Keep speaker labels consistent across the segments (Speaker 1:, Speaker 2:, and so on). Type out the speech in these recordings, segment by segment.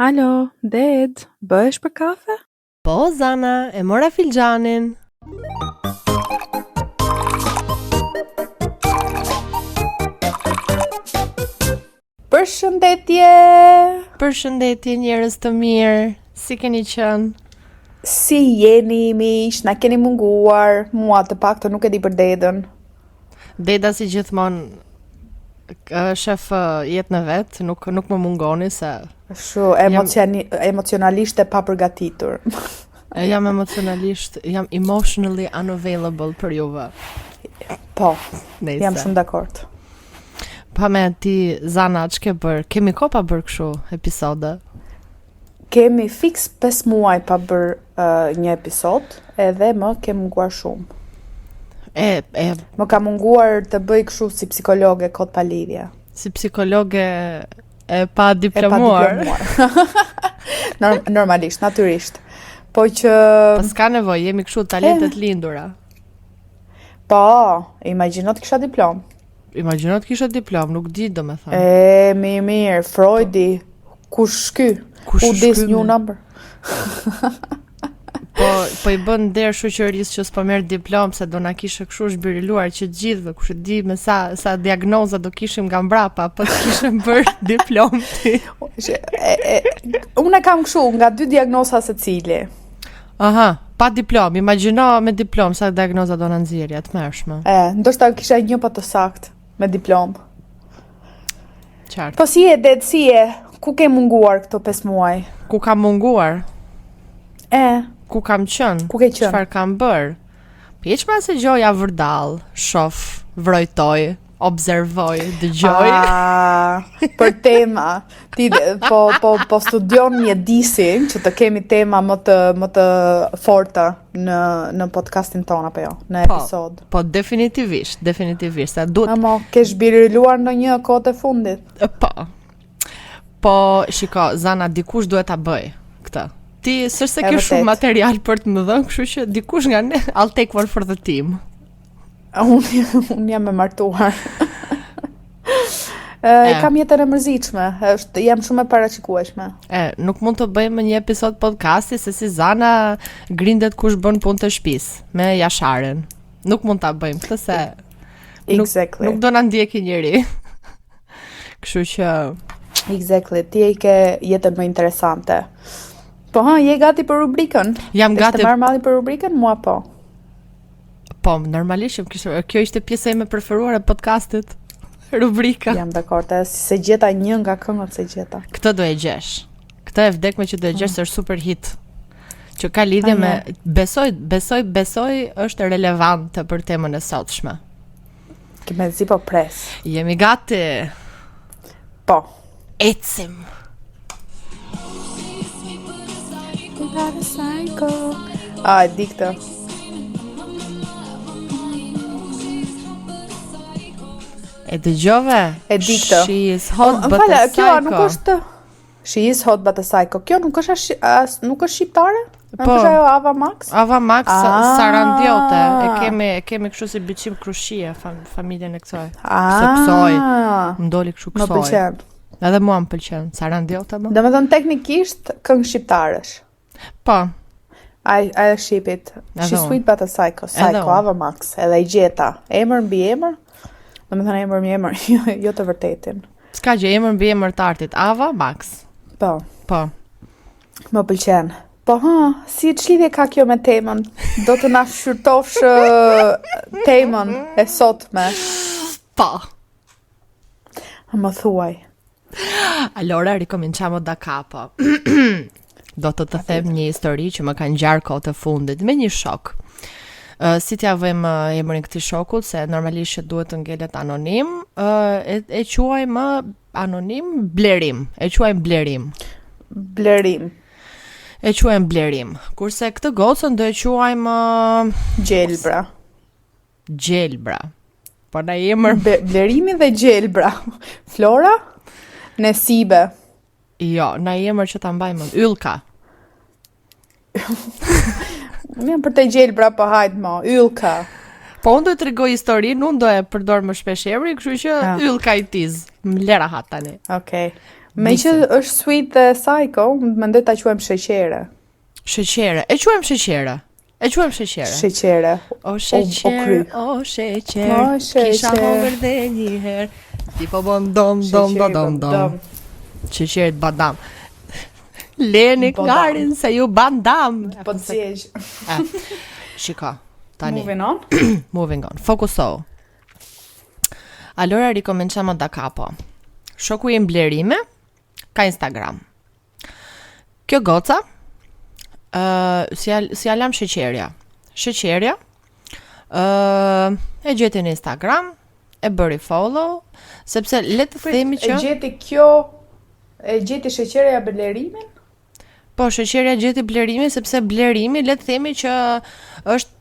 Speaker 1: Alo, Ded, bëhesh për kafe?
Speaker 2: Po, Zana, e mora filxhanin.
Speaker 1: Përshëndetje!
Speaker 2: Përshëndetje njerëz të mirë, si keni qenë?
Speaker 1: Si jeni miq, na keni munguar, mua të paktën nuk e di për Dedën.
Speaker 2: Deda si gjithmonë shef jetën e vet, nuk më mungoni se
Speaker 1: Shu emocionalisht e papërgatitur.
Speaker 2: jam emotionally unavailable për juve.
Speaker 1: Po,
Speaker 2: Nejse.
Speaker 1: jam shumë dakord.
Speaker 2: Pa me ti, Zana, që ke bërë? Kemi ko pa bërë kështu episode?
Speaker 1: Kemi fix 5 muaj pa bërë një episod, edhe më ke munguar shumë. Më ka munguar të bëj kështu si psikologe kot pa lidhje.
Speaker 2: Si psikologe e pa diplomuar.
Speaker 1: Normalisht, natyrisht. Po që...
Speaker 2: Po s'ka nevojë, jemi kështu talentet lindura.
Speaker 1: Po, imagjino të kisha diplom.
Speaker 2: Imagjino të kisha diplom, nuk di do me thënë.
Speaker 1: Mirë, Freudi, kush ky?
Speaker 2: Kush
Speaker 1: Who this
Speaker 2: shky
Speaker 1: new
Speaker 2: me?
Speaker 1: number?
Speaker 2: Po i bën der shoqërisë që s'po merr diplom se do na kishte kështu zhbiriluar që gjithëve, kush e di me sa diagnoza do kishim nga mbrapa, po të kishim bërë diplom ti.
Speaker 1: Unë kam kështu nga 2 diagnoza secili.
Speaker 2: Aha, pa diplom, imagjino me diplom sa diagnoza do na nxjerrja të mërshme.
Speaker 1: Ndoshta kisha një pa të sakt me diplom.
Speaker 2: Qartë.
Speaker 1: Po si e det, si e? Ku ke munguar këto 5 muaj?
Speaker 2: Ku kam munguar?
Speaker 1: Ku
Speaker 2: Ku kam qenë?
Speaker 1: ke qenë?
Speaker 2: Çfarë kam bër? Hiç pas se gjoja vërdall, shof, vrojtoj, observoj, dëgjoj.
Speaker 1: Për tema. Ti po studion mjedisin që të kemi tema më të forta në podcastin ton apo jo, në episod.
Speaker 2: Po definitivisht, sa duhet.
Speaker 1: Amo, ke zhbiriluar në një kohë të fundit?
Speaker 2: Po, shiko, Zana, dikush duhet ta bëj këtë. Ti s'është se ke
Speaker 1: vërtet.
Speaker 2: shumë material për të më dhënë, kështu që dikush nga ne, I'll take one for the team.
Speaker 1: Unë jam e martuar. Kam jetën e mërzitshme, jam shumë e paraqikueshme.
Speaker 2: Nuk mund të bëjmë një episod podcasti se si Zana grindet kush bën punë të shtëpisë me Jasharen. Nuk mund ta bëjmë këtë se
Speaker 1: Exactly.
Speaker 2: nuk do na ndjeki njëri. Kështu që
Speaker 1: Exactly, ti e ke jetën më interesante. Po je gati për rubrikën?
Speaker 2: Jam gati.
Speaker 1: Të marr malli për rubrikën? Mua po.
Speaker 2: Po, normalisht kjo ishte pjesa ime preferuar e podcastit. Rubrika.
Speaker 1: Jam dakord, se gjeta një nga këngët se gjeta.
Speaker 2: Këtë do e gjesh. Këtë e vdekme që do e gjesh, është super hit. Që ka lidhje me besoj është relevante për temën e sotshme.
Speaker 1: Kime zi po pres.
Speaker 2: Jemi gati.
Speaker 1: Po.
Speaker 2: Ecim.
Speaker 1: E di këtë.
Speaker 2: E dëgjove?
Speaker 1: E di këtë.
Speaker 2: She is hot but a
Speaker 1: Kjo
Speaker 2: psycho.
Speaker 1: nuk është She is hot but a psycho. Kjo nuk është nuk është shqiptare?
Speaker 2: Po.
Speaker 1: Nuk është ajo Ava Max?
Speaker 2: Ava Max Sarandiote. E kemi kështu si biçim krushie familjen e kësaj. Se kësoj. M'doli kështu
Speaker 1: Më
Speaker 2: kësoj.
Speaker 1: pëlqen.
Speaker 2: Edhe mua më pëlqen. Sarandiote më.
Speaker 1: Domethënë teknikisht këngë shqiptaresh.
Speaker 2: Po.
Speaker 1: I ship it.
Speaker 2: Edhe
Speaker 1: She's
Speaker 2: unë.
Speaker 1: sweet but a psycho.
Speaker 2: Edhe
Speaker 1: Psycho
Speaker 2: unë.
Speaker 1: Ava Max. Edhe I gjeta. Emër mbi emër. Domethënë emër mbi emër, jo të vërtetin.
Speaker 2: S'ka gjë, emër mbi emër të artit. Ava Max.
Speaker 1: Po.
Speaker 2: Po.
Speaker 1: Më pëlqen. Po si ç'lidhje ka kjo me temën? Do të na shqyrtofsh temën e sotme.
Speaker 2: Po.
Speaker 1: Më thuaj.
Speaker 2: Allora ricominciamo da capo. Do të them një histori që më ka ngjarë kohë të fundit me një shok. Si t'ja vëjmë emrin këtij shokut, se normalisht që duhet të ngelet anonim, e quajmë anonim Blerim. E quajmë Blerim.
Speaker 1: Blerim.
Speaker 2: E quajmë Blerim. Kurse këtë gocën do e quajmë
Speaker 1: Gjelbra.
Speaker 2: Gjelbra. Po na emër
Speaker 1: Blerimi dhe Gjelbra. Flora? Nesibe.
Speaker 2: jo, na emër që ta mbajmë Ylka.
Speaker 1: Unë jam për të Gjelbra, po hajt mo, Ylka.
Speaker 2: Po unë do të tregoj historinë, unë do e përdor më shpesh emrin, kështu që Ylka i tiz. Më lera hat tani.
Speaker 1: Okej. Me që është sweet dhe psycho, mendoj ta quajmë sheqere.
Speaker 2: Sheqere. E quajmë sheqere.
Speaker 1: Sheqere.
Speaker 2: O sheqer, o sheqer. Kisha hongër dhe një herë. Ti po bon dom. Sheqerit badam. Leni ngarin se ju bandam.
Speaker 1: Po të zjesh.
Speaker 2: Shika, tani.
Speaker 1: Moving on.
Speaker 2: Fokuso. Allora ricominciamo da capo. Shoku i mblerime ka Instagram. Kjo goca si alam sheqerja. E gjeti në Instagram, e bëri follow, sepse le të themi që
Speaker 1: e gjeti sheqerja blerimin?
Speaker 2: Po, sheqerja gjeti blerimin, sepse blerimi le të themi që është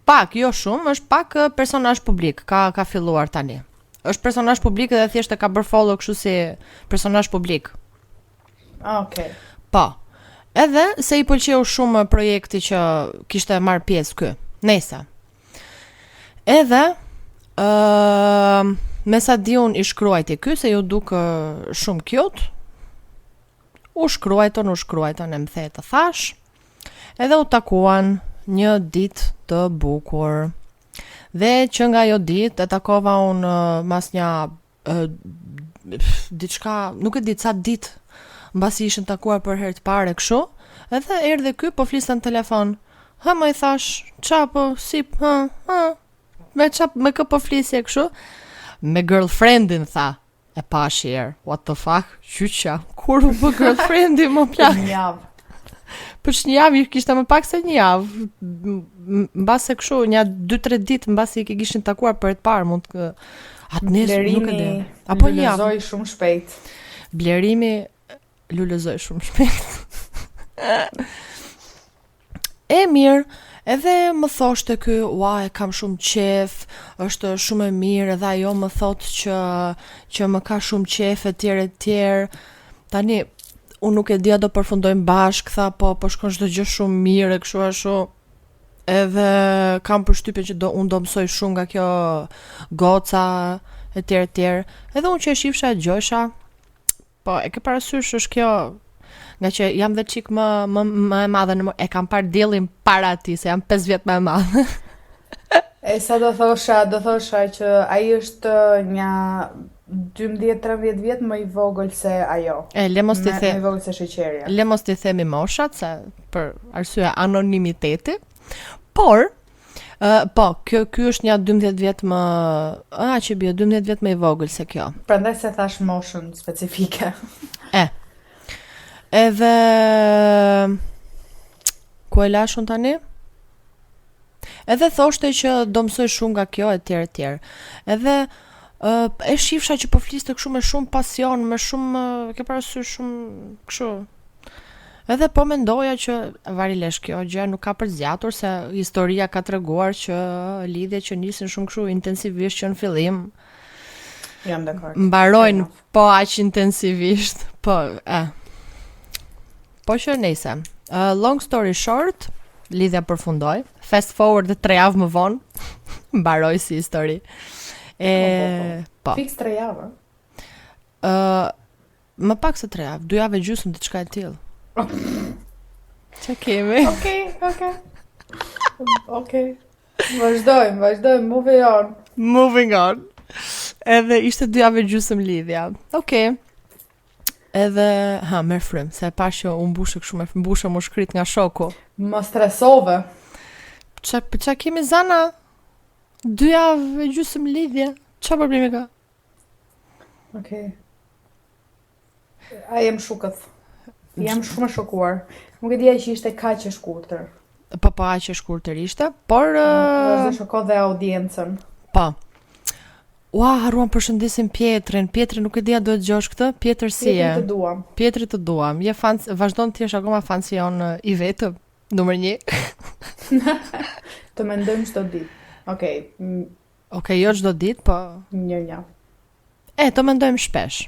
Speaker 2: pak, jo shumë, është pak personazh publik, ka filluar tani. Është personazh publik dhe thjesht e ka bërë follow kështu si personazh publik.
Speaker 1: Okej.
Speaker 2: Po. Edhe se i pëlqeu shumë projekti që kishte marrë pjesë ky. Nëse. Edhe me sa di unë i shkruajti ky se ju duk shumë cute. U shkruajton e më the të thash. Edhe u takuan një ditë të bukur. Dhe që nga jo ditë e takova unë mas një diçka, nuk e di ca ditë, mbasi ishën takuar për herë të parë kështu, edhe erdhi ky po fliste në telefon. Më i thash, qa po, si, me kë po flisje kështu? Me girlfriendin tha. E pa shirë, what the fuck, qyqa, kur u bë girlfriendin më plak?
Speaker 1: Një javë.
Speaker 2: Për një javë, kishte më pak se një javë. Mbase kështu, një 2-3 ditë mbasi i kishin takuar për të parë, mund të atë nesër nuk e di. Apo një javë.
Speaker 1: Lulëzoi shumë shpejt.
Speaker 2: Blerimi lulëzoi shumë shpejt. E mirë, edhe më thoshte ky, e kam shumë qef, është shumë e mirë, edhe ajo më thotë që më ka shumë qef etj. Tani unë nuk e dia do përfundojmë bashkë, tha, po shkon çdo gjë shumë mirë, kështu ashtu. Edhe kam përshtypjen që unë do mësoj shumë nga kjo goca etj. Edhe unë që e shifsha e gjojsha. Po e ke parasysh është kjo, nga që jam dhe çik më e madhe e kam parë diellin para ti, se jam 5 vjet më e madhe.
Speaker 1: E sa do thosha që ai është një 12-13 vjet më i vogël se ajo.
Speaker 2: Le mos t'i
Speaker 1: më i vogël se sheqerja.
Speaker 2: Le mos t'i themi moshat, se për arsye anonimiteti. Por po, ky është një 12 vjet më, që bie 12 vjet më i vogël se kjo.
Speaker 1: Prandaj se thash moshën specifike.
Speaker 2: Edhe ku e lashun tani? Edhe thoshte që do mësoj shumë nga kjo etj. Edhe e shifsha që po fliste kështu me shumë pasion, me shumë, ke parasysh shumë kështu. Edhe po mendoja që varilesh kjo gjë nuk ka përzgjatur, se historia ka treguar që lidhje që nisin shumë kështu intensivisht që në fillim
Speaker 1: jam dakord.
Speaker 2: Mbarojnë po aq intensivisht, Po që nejse. Long story short, lidhja përfundoi. Fast forward 3 javë më vonë, mbaroi si histori.
Speaker 1: Fix 3 javë.
Speaker 2: Më pak se 3 javë, 2 javë e gjysmë diçka e tillë. Ç'a kemi?
Speaker 1: Okej. Vazhdojmë, moving on.
Speaker 2: Edhe ishte 2 javë e gjysmë lidhja. Okej. Edhe, merr frym, se e pash që u mbushë kështu me mbushë më shkrit nga shoku.
Speaker 1: Më stresove.
Speaker 2: Qa kemi zana? 2 javë e gjysmë lidhje. Qa problemi ka?
Speaker 1: Okej. A jem shukët. Jam shumë shokuar. Nuk e dija që ishte kaq e shkurtër.
Speaker 2: Po aq e shkurtër ishte, por
Speaker 1: vazhdo shoko dhe audiencën.
Speaker 2: Po. Harruam përshëndesim Pietrin. Pietri nuk e dija do të dëgjosh këtë. Pietër si je? Pietri të duam. Je fan, vazhdon të jesh akoma fansion i vetëm, numër 1.
Speaker 1: Të mendojmë çdo ditë.
Speaker 2: Okej, jo çdo ditë, po
Speaker 1: një.
Speaker 2: Të mendojmë shpesh.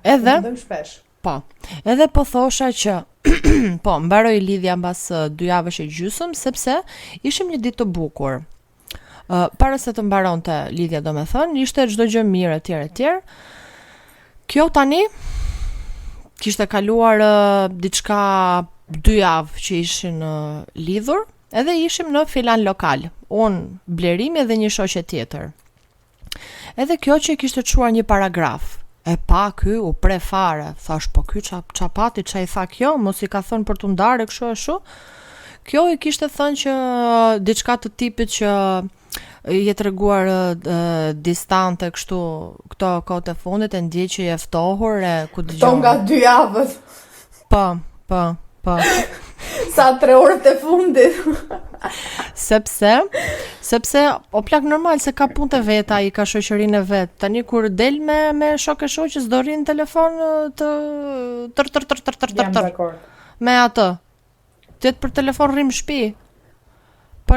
Speaker 1: Edhe mendojmë shpesh.
Speaker 2: Po. Edhe po thosha që mbaroi lidhja mbas 2 javësh e gjysmë, sepse ishim një ditë të bukur. Para se të mbaronte lidhja, domethënë, ishte çdo gjë mirë etj. Kjo tani kishte kaluar diçka 2 javë që ishin lidhur, edhe ishim në filan lokal, unë, Blerimi dhe një shoqe tjetër. Edhe kjo që kishte çuar një paragraf, e pa ky u pre fare, thash po ky çapati çai tha kjo, mos I ka thënë për tu ndarë kështu e kështu. Kjo I kishte thënë që diçka të tipit që je treguar distante kështu këto kohët e fundit, e ndjej që je ftohur e ku dëgjon.
Speaker 1: Këto nga 2 javët.
Speaker 2: Po.
Speaker 1: Sa 3 orët e fundit.
Speaker 2: sepse o plak normal se ka punë të veta, I ka shoqërinë e vet. Tani kur del me shok e shoqës do rrin në telefon të
Speaker 1: Jam dakord.
Speaker 2: Me atë. Tet për telefon rrim në shtëpi. Po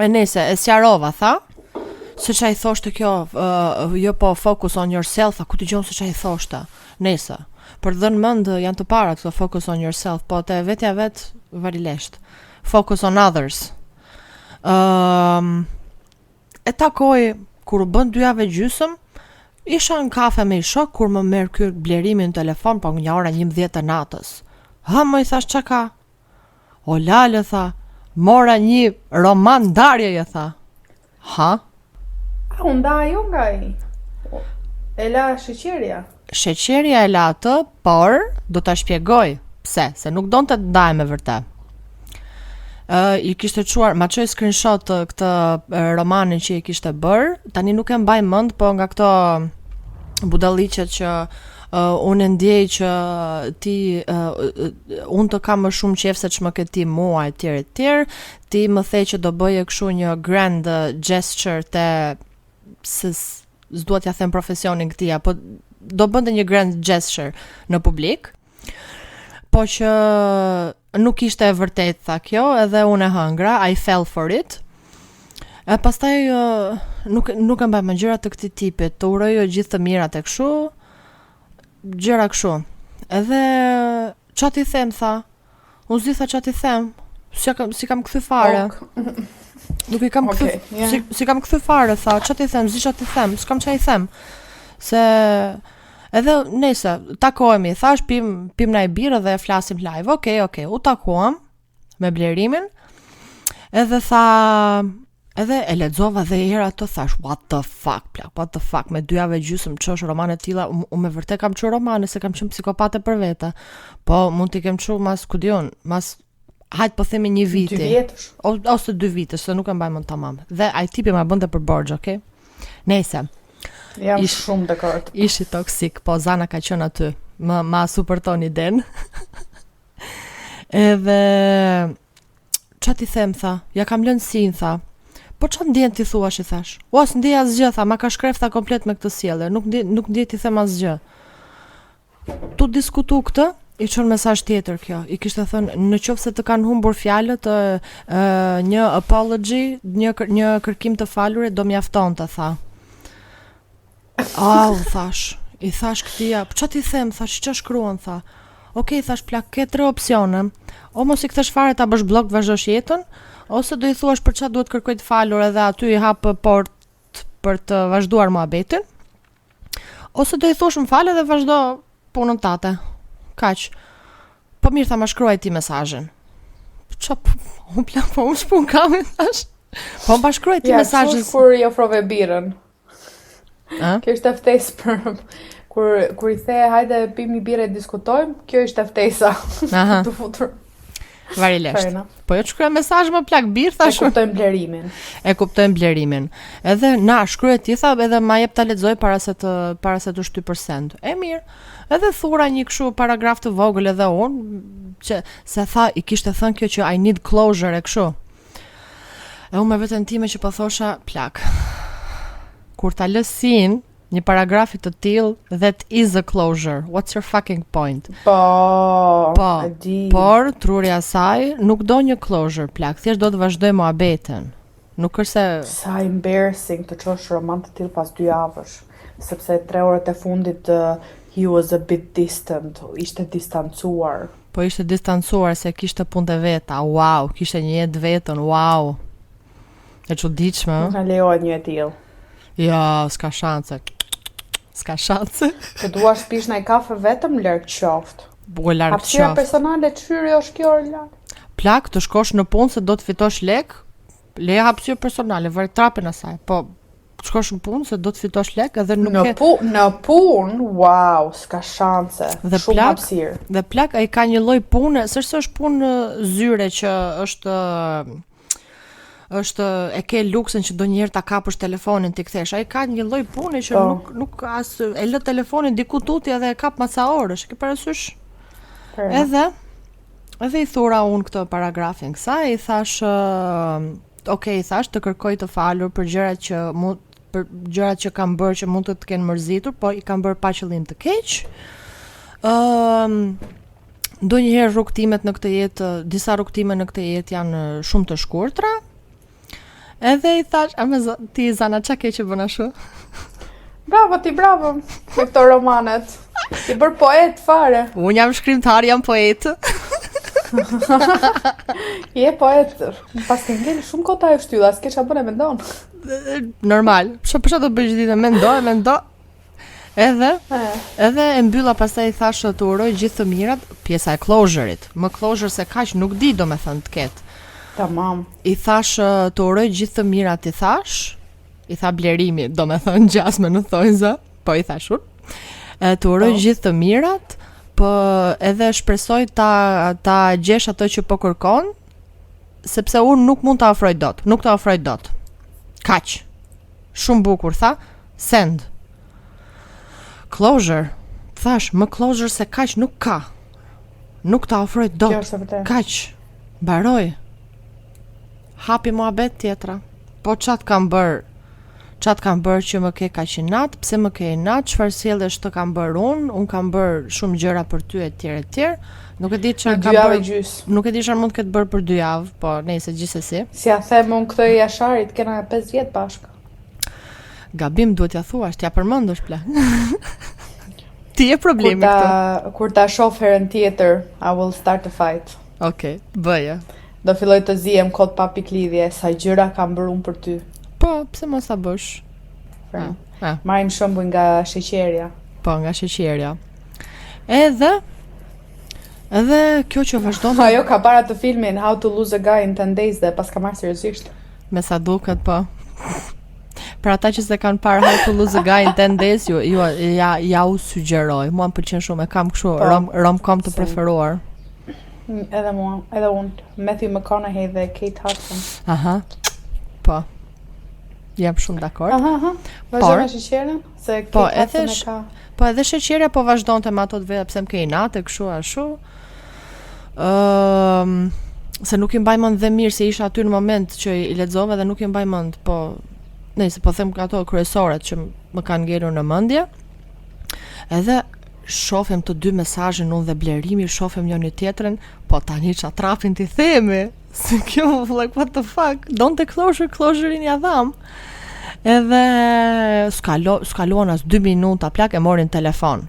Speaker 2: nëse e sqarova tha, se çai thoshte kjo, jo po focus on yourself, ku dëgjon se çai thoshte. Nëse për dhënë mend janë të parat këto focus on yourself, po te vetja vet varilisht. Focus on others. E takoj kur u bën 2 javë gjysmë, isha në kafe me shok kur më merr ky Blerimi në telefon po nga ora 11 e natës. Ha më I thash çka ka? O lale tha, mora një roman ndarje je tha. Ha?
Speaker 1: A u nda ajo nga I? E la sheqeria?
Speaker 2: Sheqeria e la atë, por do ta shpjegoj pse, se nuk donte të ndaj me vërtet. I kishte çuar, ma çoj screenshot këtë romanin që I kishte bër, tani nuk e mbaj mend, po nga këto budalliqet që unë ndjej që ti unë të kam më shumë qejf se ç'më ke ti mua etj, ti më the që do bëje kështu një grand gesture te s'dua t'ja them profesionin këtij, apo do bënte një grand gesture në publik, po që nuk ishte e vërtet tha kjo, edhe unë e hëngra, I fell for it. E pastaj nuk e mbaj më gjëra të këtij tipit, të uroj gjithë të mirat e kështu, gjëra kështu. Edhe ç'a ti them tha? Unë zi tha ç'a ti them? Si kam kthy fare. Nuk I kam kthy, si kam kthy fare tha, ç'a ti them? Zi ç'a ti them? S'kam ç'a I them. Se edhe nëse takohemi, thash pim na I birë dhe flasim live. Okej, u takuam me Blerimin. Edhe tha, edhe e lexova dhe herë ato thash what the fuck, me 2 javë gjysmë çosh romane të tilla, unë me vërtet kam çu romane se kam qenë psikopate për vete. Po mund t'i kem çu mas kudion, mas hajt po themi 1 viti.
Speaker 1: 2 vjetësh.
Speaker 2: Ose 2 vite, se nuk e mbaj mend tamam. Dhe ai tipi ma bënte për borxh, okay? Nëse
Speaker 1: Jam shumë dakord.
Speaker 2: Ishi toksik, po Zana ka qenë aty. Ma supertoni den. Edhe ç'a ti them tha? Ja kam lënë sin tha. Po ç'a ndjen ti thuash I thash? As ndej asgjë tha, ma ka shkref tha komplet me këtë sjellje. Nuk ndej ti them asgjë. Tu diskutu këtë, I çon mesazh tjetër kjo. I kishte thënë në qoftë se të kanë humbur fjalët, një apology, një kërkim të falurit do mjaftonte tha. U thash, I thash këtia, ç'a ti them, thash, ç'a shkruan, tha. Okej, thash, plak, ke 3 opsione. O mos I kthesh fare ta bësh blok, vazhdosh jetën, ose do I thuash për ç'a duhet kërkoj të falur edhe aty I hap port për të vazhduar muhabetin. Ose do I thosh më fal edhe vazhdo punën tate. Kaq. Po mirë tha, ma shkruaj ti mesazhin. Ç'a un plak, po unë s'pun kam, thash. Po ma shkruaj ti mesazhin.
Speaker 1: Ja, kur I ofrove birën. Kjo është ftesë për kur I the hajde pimi birë e diskutojmë, kjo është ftesa. Të futur.
Speaker 2: Varilisht. Po jo shkruaj mesazh më plak birë thash. E kuptojmë Blerimin. Edhe na shkruaj ti tha, edhe ma jep ta lexoj para se të shty për send. E mirë. Edhe thura një kështu paragraf të vogël edhe unë, që se tha I kishte thënë kjo që I need closure e kështu. E unë me veten time që po thosha plak. Kur ta lësin një paragraf të tillë, that is a closure. What's your fucking point?
Speaker 1: Po.
Speaker 2: Por trurja saj nuk do një closure, plak, thjesht do të vazhdoj muhabeten. Nuk është se
Speaker 1: sa embarrassing të çosh roman të tillë pas 2 javësh, sepse 3 orët e fundit he was a bit distant, ishte distancuar.
Speaker 2: Po ishte distancuar se kishte punë të veta. Wow, kishte një jetë vetën. Wow. E çuditshme.
Speaker 1: Nuk na lejohet një e tillë.
Speaker 2: Ja, s'ka shanse. s'ka shanse.
Speaker 1: Të dua shpish në kafe vetëm lërg qoftë.
Speaker 2: Po larg qoftë.
Speaker 1: Hapësira personale çyri është kjo larg.
Speaker 2: Plak të shkosh në punë se do të fitosh lek, le hapësirë personale, vër trapën asaj. Po të shkosh në punë se do të fitosh lek edhe nuk
Speaker 1: në punë, wow, s'ka shanse. Shumë hapësirë.
Speaker 2: Dhe plak ai ka një lloj pune, s'është punë zyre që është e ke luksin që do njëherë ta kapësh telefonin ti kthesh. Ai ka një lloj pune që nuk as e lë telefonin diku tuti edhe e kap masa orësh. Ke parasysh? Edhe i thura unë këtë paragrafin kësaj, i thash, të kërkoj të falur për gjërat që kam bërë që mund të kenë mërzitur, po i kam bërë pa qëllim të keq. Ndonjëherë rrugtimet në këtë jetë, disa rrugtime në këtë jetë janë shumë të shkurtra. Edhe i thash, ti Zana, qa ke që bën ashtu?
Speaker 1: Bravo ti, bravo, me këto romanet. Ti bër poet fare.
Speaker 2: Unë jam shkrimtar, jam poet.
Speaker 1: Je poet. Pas të ngel shumë kota e shtylla, s'ke bën e mendon.
Speaker 2: Normal. Përsa do bëj ditë mendo. Edhe e mbylla, pastaj i thash të uroj gjithë të mirat, pjesa e closure-it. Më closure se kaq nuk di domethënë të ketë.
Speaker 1: Tamam.
Speaker 2: I thash të uroj gjithë të mirat, i tha Blerimi, domethënë gjasme në thojza, po i thash unë. Të uroj gjithë të mirat, po edhe shpresoj ta gjesh ato që po kërkon, sepse unë nuk mund ta ofroj dot. Kaq. Shumë bukur, tha. Send. Closure. Thash, më closure se kaq nuk ka. Nuk ta ofroj dot. Kaq. Mbaroj. Hapi muhabet tjetra. Po qatë kam bërë që më ke kaq inat, pse më ke inat, çfarë sjellësh të kam bërë unë kam bërë shumë gjëra për ty etj. Nuk e di çfarë kam bërë. Nuk e di çfarë mund të ketë bërë për 2 javë, po nejse gjithsesi.
Speaker 1: Si ja them unë këtë Jasharit, kena 5 vjet bashkë.
Speaker 2: Gabim duhet ja thuash, t'ja përmendosh ple. Ti je problemi këtu.
Speaker 1: Kur ta shoh herën tjetër, I will start a fight.
Speaker 2: Okej, bëje.
Speaker 1: Do filloj të zihem kot pa piklidhje, sa gjëra kam bërë unë për ty.
Speaker 2: Po, pse mos ta bësh?
Speaker 1: Marrim shembull nga sheqerja.
Speaker 2: Po, nga sheqerja. Edhe kjo që vazhdon.
Speaker 1: Ajo ka para të filmin How to Lose a Guy in 10 Days dhe pas ka marrë seriozisht.
Speaker 2: Me sa duket, po. Për ata që se kanë parë How to Lose a Guy in 10 Days, ja u sugjeroj. Mua më pëlqen shumë, e kam kështu rom-com të preferuar.
Speaker 1: Edhe unë, Matthew McConaughey dhe Kate Hudson.
Speaker 2: Aha, po, jam shumë dakord.
Speaker 1: Vazhdo me sheqerën? Se Kate Hudson e ka...
Speaker 2: Po edhe sheqerja po vazhdon të me ato të veda, pse më ke inate, këshu ashu. Se nuk i mbaj mend dhe mirë se isha aty në moment që i lexova dhe nuk i mbaj mend, po nëse po them ato kryesoret që më kanë ngelur në mendje. Edhe shohim të dy mesazhin unë dhe Blerimi, shohim njëri tjetrin, po tani ça trapin ti themi. Se kjo like what the fuck, don't the closure-in ja dham. Edhe skaluan as 2 minuta plak e morin telefon.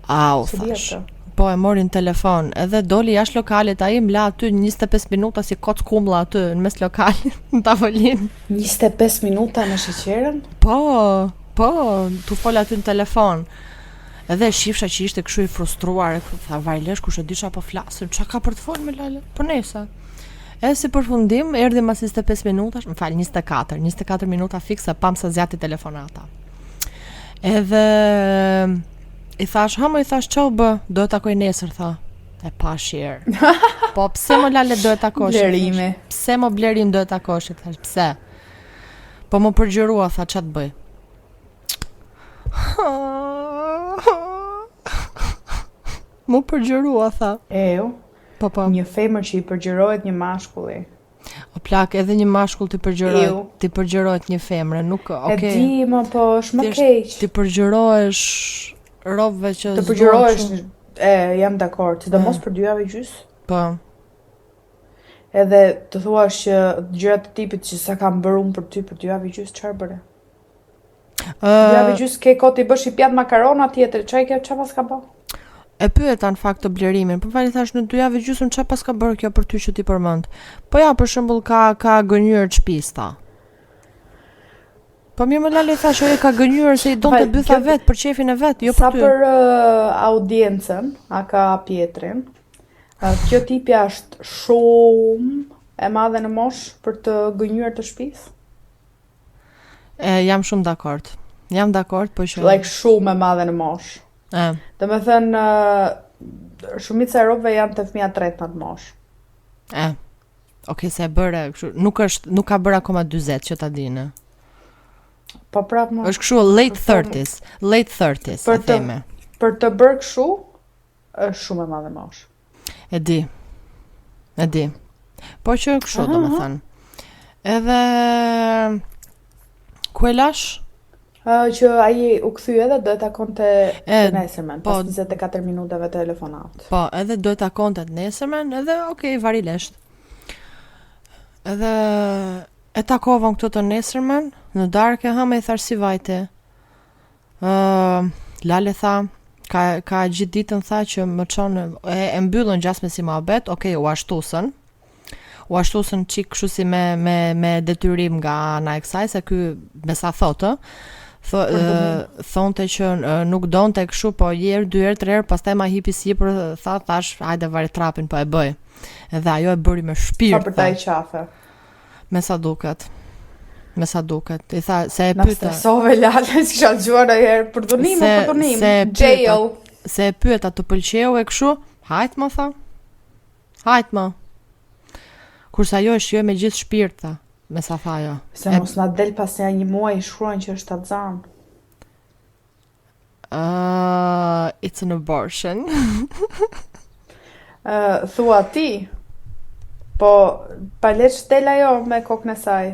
Speaker 2: Thash. Po e morin telefon, edhe doli jashtë lokalit, ai mla aty 25 minuta si koc kumlla aty në mes lokalit, në tavolinë.
Speaker 1: 25 minuta në sheqerën?
Speaker 2: Po, tu fol aty në telefon. Edhe shifsha që ishte kështu i frustruar, tha vajlesh kush e disha po flasin, çka ka për të folur me Lale? Po nesa. Edhe si përfundim, erdhi mas 25 minutash, më fal, 24 minuta fikse, pam sa zjati telefonata. Edhe i thash, çau bë, do të takoj nesër, tha. E pa shier. Po pse më Lale do të takosh?
Speaker 1: Blerimi.
Speaker 2: Pse më Blerim do të takosh? Thash, pse? Po më përgjërua, tha, ç'a të bëj? Mu përgjërua, tha. Po.
Speaker 1: Një femër që i përgjërohet një mashkulli.
Speaker 2: O plak, edhe një mashkull ti përgjërohet një femre, nuk, okay.
Speaker 1: E di, ma po, është më keq.
Speaker 2: Ti përgjërohesh robëve që
Speaker 1: të përgjërohesh, jam dakord, sidomos për 2 javë gjys.
Speaker 2: Po.
Speaker 1: Edhe të thuash që gjërat të tipit që sa kam bërë unë për ty për 2 javë gjys, çfarë bëre? 2 javë gjys ke kohë të bësh i pjatë makarona tjetër, çfarë pas ka bë?
Speaker 2: E pyeta në fakt të Blerimin, po fali thash në 2 javë gjysmë çfarë pas ka bërë kjo për ty që ti përmend. Po ja, për shembull ka gënyer çpista. Po mirë më lale thash e ka gënjur se I donte bytha vet për çefin e vet, jo
Speaker 1: sa
Speaker 2: për ty.
Speaker 1: Sa për audiencën, aka Pietrin. Kjo tipja është shumë e madhe në mosh për të gënjur të shtëpisë.
Speaker 2: Jam shumë dakord. Jam dakord, po që
Speaker 1: like shumë e madhe në mosh. Domethënë shumica e robëve janë të fëmia tretë në mosh.
Speaker 2: Okej, se e bëre kështu, nuk ka bërë akoma 40 që ta dinë.
Speaker 1: Po prapë më.
Speaker 2: Është kështu late 30s, e theme.
Speaker 1: Për të bërë kështu është shumë e madhe mosh.
Speaker 2: E di. Po që kështu domethënë. Edhe ku e lash?
Speaker 1: Që ai u kthye edhe do të takonte nesërmen, pas 24 minutave telefonat.
Speaker 2: Po, edhe do të takonte nesërmen, edhe okay, vari lesht. Edhe e takovën këto të nesërmen, në darkë me I thash si vajte. Lale tha, ka gjithë ditën tha që më çon e mbyllën gjasme si mohabet, okay, u ashtusën çik kështu si me detyrim nga ana e kësaj se ky me sa thotë thonte që nuk donte kështu, po një herë, 2 herë, 3 herë, pastaj ma hipi sipër, thash, hajde vari trapin, po e bëj. Edhe ajo e bëri me shpirt.
Speaker 1: Sa për ta I qafe.
Speaker 2: Me sa duket. I tha se e pyeta.
Speaker 1: Na stresove Lale, s'kisha dëgjuar ai herë për dhunim, jail.
Speaker 2: Se e pyeta të pëlqeu e kështu, hajt më tha. Hajt më. Kurse ajo e shijoi me gjithë shpirt tha. Me sa tha jo.
Speaker 1: Se mos na del pas një muaj shkruajnë që është atzan.
Speaker 2: It's an abortion.
Speaker 1: Thua ti. Po pa leç del ajo me kokën e saj.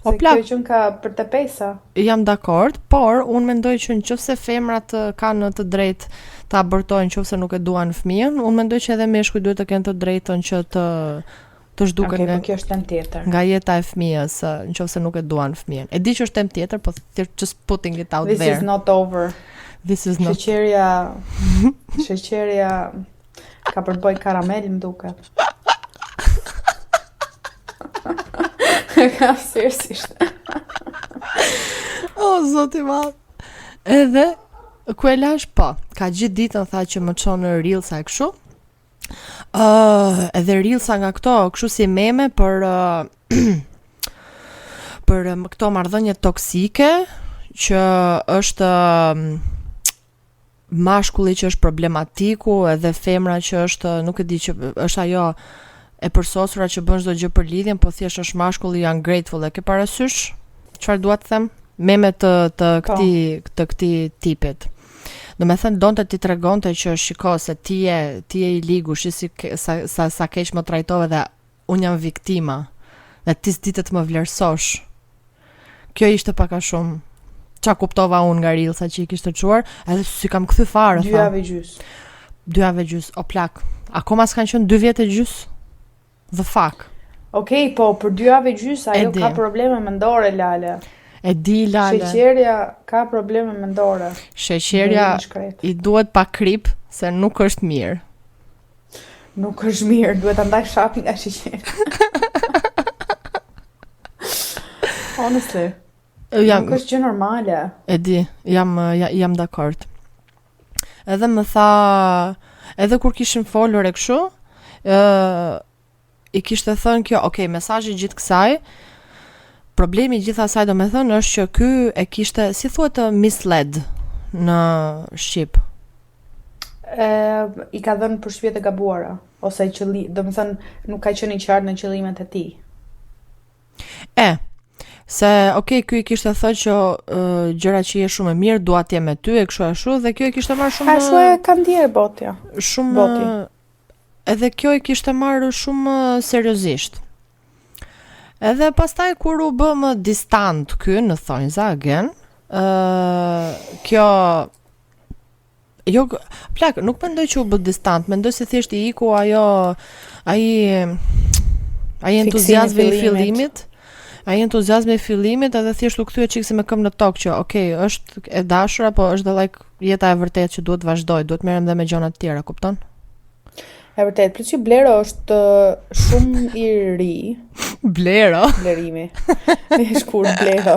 Speaker 2: O
Speaker 1: se
Speaker 2: plak.
Speaker 1: Kjo që ka për të pesa.
Speaker 2: Jam dakord, por unë mendoj që nëse femrat kanë të drejtë të abortojnë nëse nuk e duan fëmijën, unë mendoj që edhe meshkujt duhet të kenë të drejtën që të zhduken
Speaker 1: po kjo është temë tjetër.
Speaker 2: Nga jeta e fëmijës, nëse nuk e duan fëmijën. E di që është temë tjetër, po just putting it out
Speaker 1: This
Speaker 2: there.
Speaker 1: This is not over.
Speaker 2: This is not.
Speaker 1: Sheqeria ka përbëj karamel më duket. Ka seriozisht.
Speaker 2: Zoti madh. Edhe ku e lash po, ka gjithë ditën tha që më çon në Reels e kështu. Edhe Reelsa nga këto, kështu si meme për për këto marrëdhënie toksike që është mashkulli që është problematiku edhe femra që është, nuk e di që është ajo e përsosura që bën çdo gjë për lidhjen, po thjesht është mashkulli ungrateful, e ke parasysh? Çfarë dua të them? Meme të këtij tipit. Do me thënë, donte ti tregonte që shiko se ti je I ligu, sa keq më trajtove dhe unë jam viktima dhe ti s'ditë të më vlerësosh. Kjo ishte pak a shumë qa kuptova unë nga Reelsa që I kishte çuar, edhe si kam kthy fare.
Speaker 1: 2 javë gjys.
Speaker 2: 2 javë gjys, o plak. Akoma s'kan qenë 2 vjet e gjys? The fuck.
Speaker 1: Okej, po për 2 javë gjys ajo ka probleme mendore Lale.
Speaker 2: E di Lale.
Speaker 1: Sheqerja ka probleme mendore.
Speaker 2: Sheqerja I duhet pa krip se nuk është mirë.
Speaker 1: Nuk është mirë, duhet ta ndaj shapin nga sheqerja. Honestly. Nuk është gjë normale.
Speaker 2: E di, jam dakord. Edhe më tha, edhe kur kishin folur e kështu, I kishte thënë kjo, okay, mesazhi gjithë kësaj. Problemi gjithë asaj do me thënë është që ky e kishte, si thuhet misled në Shqip?
Speaker 1: I ka dhënë përshtypje të gabuara, ose do me thënë nuk ka qenë I qartë në qëllimet e tij.
Speaker 2: Se, okay, ky I kishte thënë që gjëra që je shumë e mirë, dua t'jem me ty, e kështu e kështu, dhe kjo e kishte marrë shumë...
Speaker 1: Ashtu e ka ndjerë botja.
Speaker 2: Shumë... Boti. Edhe kjo e kishte marrë shumë seriozisht. Edhe pastaj kur u bë më distant ky në thonjza again, kjo jo plak, nuk mendoj që u bë distant, mendoj se thjesht I iku ai entuziazmi I fillimit. Ai entuziazmi I fillimit edhe thjesht u kthye çik si me këmbë në tokë që okay, është e dashura, po është dhe jeta e vërtetë që duhet vazhdoj, duhet merrem dhe me gjëra të tjera, kupton?
Speaker 1: E vërtet, plus që Blero është shumë i ri.
Speaker 2: Blerimi.
Speaker 1: Shkur Blero.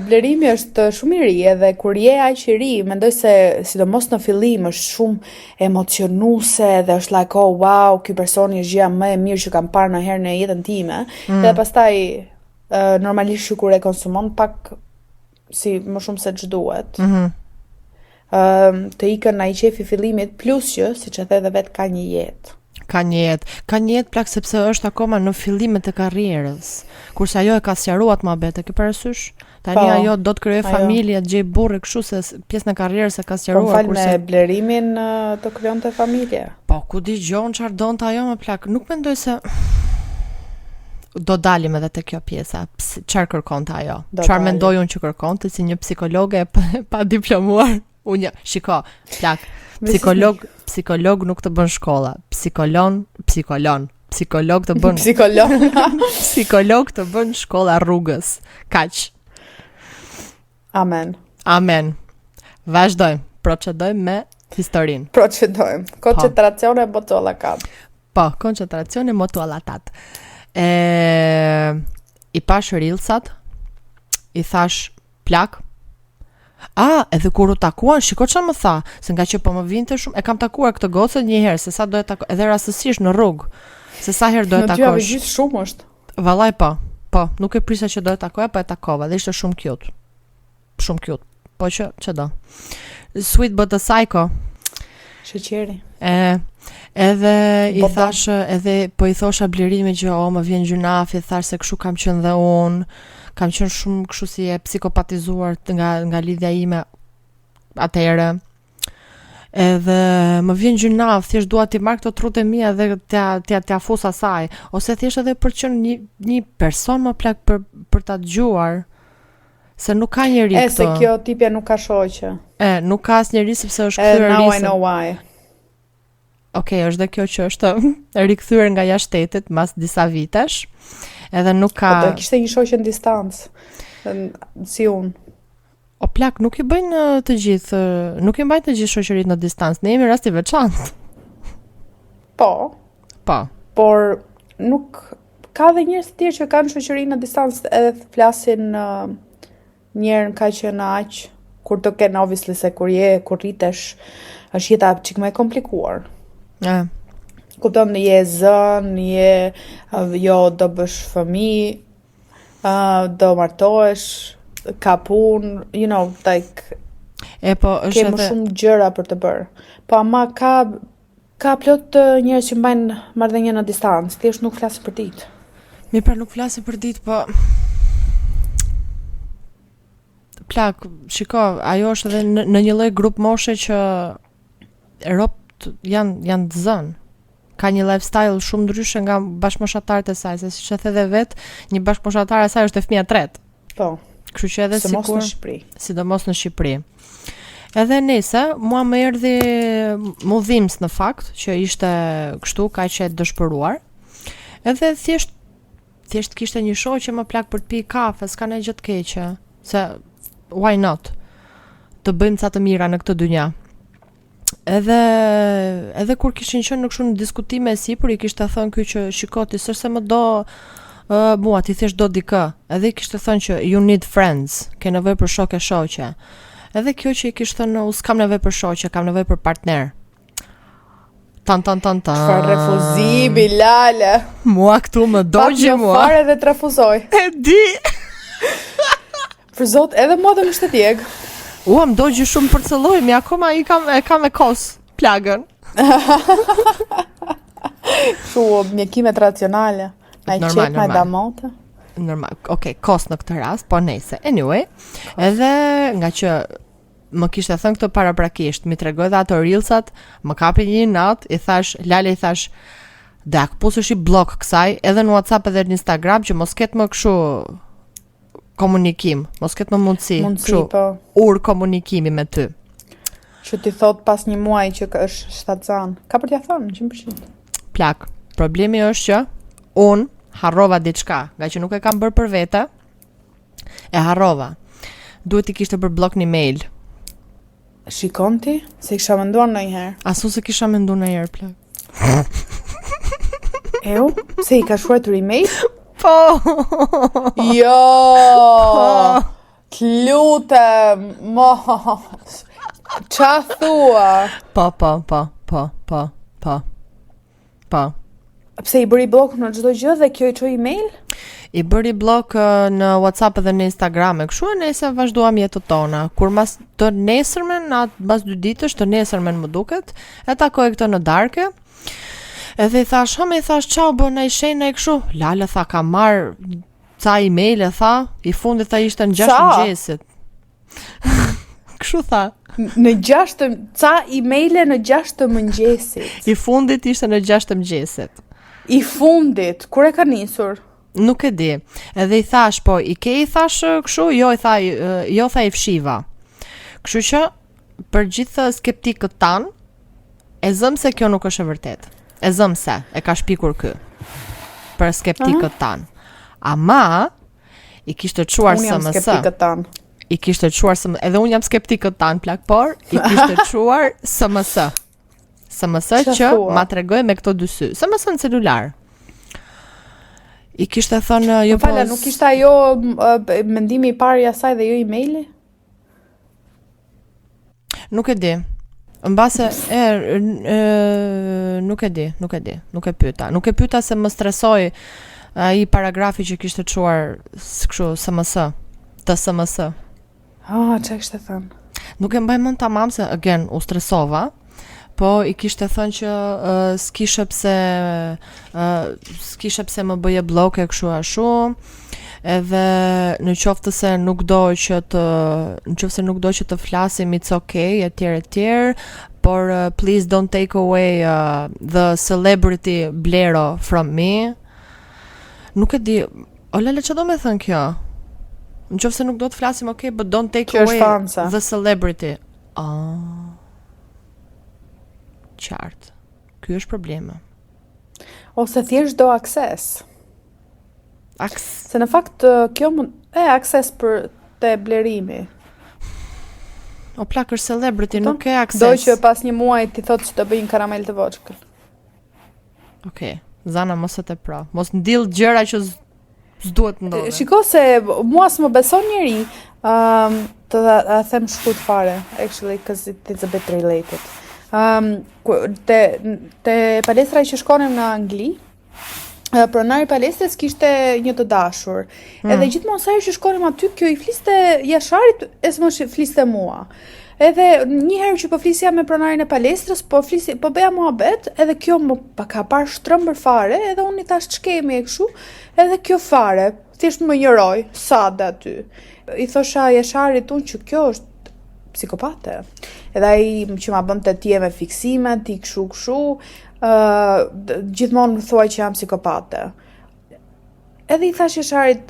Speaker 1: Blerimi është shumë i ri edhe kur je aq i ri, mendoj se sidomos në fillim është shumë emocionuese dhe është like, oh wow, ky personi është gjëja më e mirë që kam parë ndonjëherë në jetën time. Dhe pastaj normalisht kur e konsumon pak si më shumë se ç'duhet. Të ikën ai qefi fillimit, plus që siç e the edhe vet ka një jetë.
Speaker 2: Ka një jetë plak sepse është akoma në fillimet e karrierës. Kurse ajo e ka sqaruar mohabet, e ke parasysh? Tani ajo do të krijojë familje, të gjej burrë kështu se pjesën e karrierës e ka sqaruar
Speaker 1: kurse me Blerimin do krijonte familje.
Speaker 2: Po ku dëgjon çfarë donte ajo më plak, nuk mendoj se do dalim edhe te kjo pjesa. Çfarë kërkonte ajo? Çfarë mendoi unë që kërkonte si një psikologe pa diplomuar? Unë, shiko, plak, psikolog nuk të bën shkolla, psikolog të bën psikolog të bën shkolla rrugës, kaq. Amen. Vazhdojmë, procedojmë me historinë.
Speaker 1: Concentrazione motualla cat.
Speaker 2: Po, concentrazione motualla tat. I pash rilsat, i thash plak. Edhe kur u takuan, shiko çfarë më tha, se nga që po më vinte shumë, e kam takuar këtë gocë një herë, se sa do e takoj, edhe rastësisht në rrugë. Se sa herë do e takosh.
Speaker 1: Në dy javë gjithë shumë është.
Speaker 2: Vallai po, nuk e prisa që do e takoja, po e takova dhe ishte shumë cute. Shumë cute. Po ç'do. Sweet but a psycho.
Speaker 1: Sheqeri.
Speaker 2: Edhe i thash, edhe po i thosha Blerimit që më vjen gjunafi, thash se kështu kam qenë dhe unë. Kam qenë shumë kështu si e psikopatizuar nga lidhja ime atëherë. Edhe më vjen gjunaf, thjesht dua t'i marr këto trute mia dhe t'ia fus asaj, ose thjesht edhe për të qenë një person më plak për ta dëgjuar. Se nuk ka njerëz këto.
Speaker 1: Se kjo tipja nuk ka shoqe.
Speaker 2: Nuk ka asnjëri sepse është kthyer
Speaker 1: now I know why.
Speaker 2: Okej, është dhe kjo që është rikthyer nga jashtë shtetit mas disa vitesh. Edhe nuk ka...
Speaker 1: Po do kishte një shoqe në distancë, si unë.
Speaker 2: O plak, nuk i bëjnë të gjithë, nuk i mbajnë të gjithë shoqëritë në distancë, ne jemi rasti veçantë.
Speaker 1: Po. Por nuk ka dhe njerëz të tjerë që kanë shoqëri në distancë edhe flasin njërin kaq që në aq, kur të kenë obviously se kur rritesh, është jeta çik më e komplikuar. Kupton, je zën, jo do bësh fëmijë, do martohesh, ka punë, you know, like
Speaker 2: është
Speaker 1: ke më shumë gjëra për të bërë. Po ama ka plot njerëz që mbajnë marrëdhënie në distancë, thjesht nuk flasin për ditë.
Speaker 2: Pra nuk flasin për ditë, po plak, shiko, ajo është edhe në një lloj grup moshe që ropt janë të zënë. Ka një lifestyle shumë ndryshe nga bashkëmoshatarët e saj, se siç e the dhe vet, një bashkëmoshatare e saj është e fëmia tret.
Speaker 1: Po.
Speaker 2: Kështu që edhe
Speaker 1: sidomos
Speaker 2: në Shqipëri. Edhe nëse mua më erdhi mudhims në fakt që ishte kështu kaq e dëshpëruar. Edhe thjesht kishte një shoqe më plak për të pi kafe, s'ka ne gjë të keqe. Se why not? Të bëjmë ca të mira në këtë dynja. Edhe kur kishin qenë në diskutime e sipër, i kishte thënë ky që shikoti s'është se më do mua, ti thjesht do dikë. Edhe i kishte thënë që you need friends, ke nevojë për shokë e shoqe. Edhe kjo që i kishte thënë, s'kam nevojë për shoqe, kam nevojë për partner. Tan.
Speaker 1: Çfarë refuzimi, Lale.
Speaker 2: Mua këtu më dogji mua.
Speaker 1: Fare dhe të refuzoj.
Speaker 2: E di.
Speaker 1: Për zot, edhe mua dhe më shtetjeg.
Speaker 2: Më dogji shumë për të lloj, akoma e kam me kos plagën.
Speaker 1: Mjekime tradicionale. Na i qep me damote.
Speaker 2: Normal. Okej, kos në këtë rast, po nejse. Anyway, edhe nga që më kishte thënë këtë paraprakisht, mi tregoi dhe ato reelsat, më kapi një natë, i thash, dak, pusësh i blok kësaj, edhe në WhatsApp edhe në Instagram, që mos ketë më kështu komunikim, mos ketë më mundësi
Speaker 1: po.
Speaker 2: Komunikimi me ty.
Speaker 1: Që ti thot pas një muaj që është shtatzan. Ka për t'ja thënë, 100%.
Speaker 2: Plak, problemi është që unë harrova diçka, nga që nuk e kam bërë për vete, e harrova. Duhet i kishte bërë blok një mail.
Speaker 1: Shikon ti? Se kisha menduar ndonjëherë.
Speaker 2: Asu se kisha menduar ndonjëherë plak.
Speaker 1: Eu? Se I ka shkruar email?
Speaker 2: Po.
Speaker 1: Jo. Lutem, mos. Qa thua?
Speaker 2: Po.
Speaker 1: Pse I bëri blok në çdo gjë dhe kjo I çoi email?
Speaker 2: I bëri blok në WhatsApp dhe në Instagram, e kështu e nese vazhduam jetën tona. Kur mas të nesërmen, mas 2 ditësh të nesërmen më duket, e takoj këtë në darke. Edhe I thash, çao bën ai shenja e kështu. Lale tha ka marr ca email e tha, I fundit tha ishte në 6 mëngjesit. Kështu tha.
Speaker 1: Në 6 ca emaile në 6 të mëngjesit.
Speaker 2: I fundit ishte në 6 të mëngjesit.
Speaker 1: I fundit, kur e ka nisur?
Speaker 2: Nuk e di. Edhe I thash, po, I thash kështu, jo tha I fshiva. Kështu që, për gjithë skeptikët tanë, e zëm se kjo nuk është e vërtet. E zëm se, e ka shpikur kë. Për skeptikët tanë. Ama, I kishte çuar SMS.
Speaker 1: Unë jam skeptikët tanë.
Speaker 2: I kishte çuar SMS, edhe unë jam skeptikët tanë plak, por I kishte çuar SMS. SMS që ma tregoj me këto dy sy. SMS në celular. I kishte thënë jo po.
Speaker 1: Nuk ishte ajo mendimi I parë I asaj dhe jo emaili?
Speaker 2: Nuk e di. Mbase nuk e di. Nuk e pyeta. Nuk e pyeta se më stresoi ai paragrafi që kishte çuar kështu SMS. Të SMS.
Speaker 1: Çfarë kishte thënë?
Speaker 2: Nuk e mbaj mend tamam se again u stresova. Po I kishte thënë që s'kishe pse më bëje bloke kështu ashtu, edhe në qoftë se nuk do që të flasim it's okay, etj, por please don't take away the celebrity Blero from me. Nuk e di, o lele që do me thënë kjo? Në qoftë se nuk do të flasim okay, but don't take away the celebrity. Qartë. Ky është problemi.
Speaker 1: Ose thjesht do akses. Se në fakt kjo akses për te blerimi.
Speaker 2: O plak është celebrity, nuk e akses.
Speaker 1: Do që pas një muaj ti thotë që të bëjnë karamel të voçkël.
Speaker 2: Okej, Zana mos e te pra. Mos ndill gjëra që s'duhet ndodhe.
Speaker 1: Shiko se mua s'më beson njeri, të them shkurt fare, actually, because it's a bit related. Te palestra që shkonim në Angli, pronari palestres kishte një të dashur. Edhe gjithmonë sa herë që shkonim aty, kjo I fliste jasharit, e s'më fliste mua. Edhe një herë që po flisja me pronarin e palestrës, po bëja muhabet, edhe kjo më ka parë shtrëmbër fare, edhe unë I thash ç'kemi e kështu, edhe kjo fare, thjesht më njëroj, sade aty. I thosha jasharit unë që kjo është psikopate. Edhe ai që ma bënte ti me fiksime, ti kështu, gjithmonë më thuaj që jam psikopate. Edhe I thash jasharit,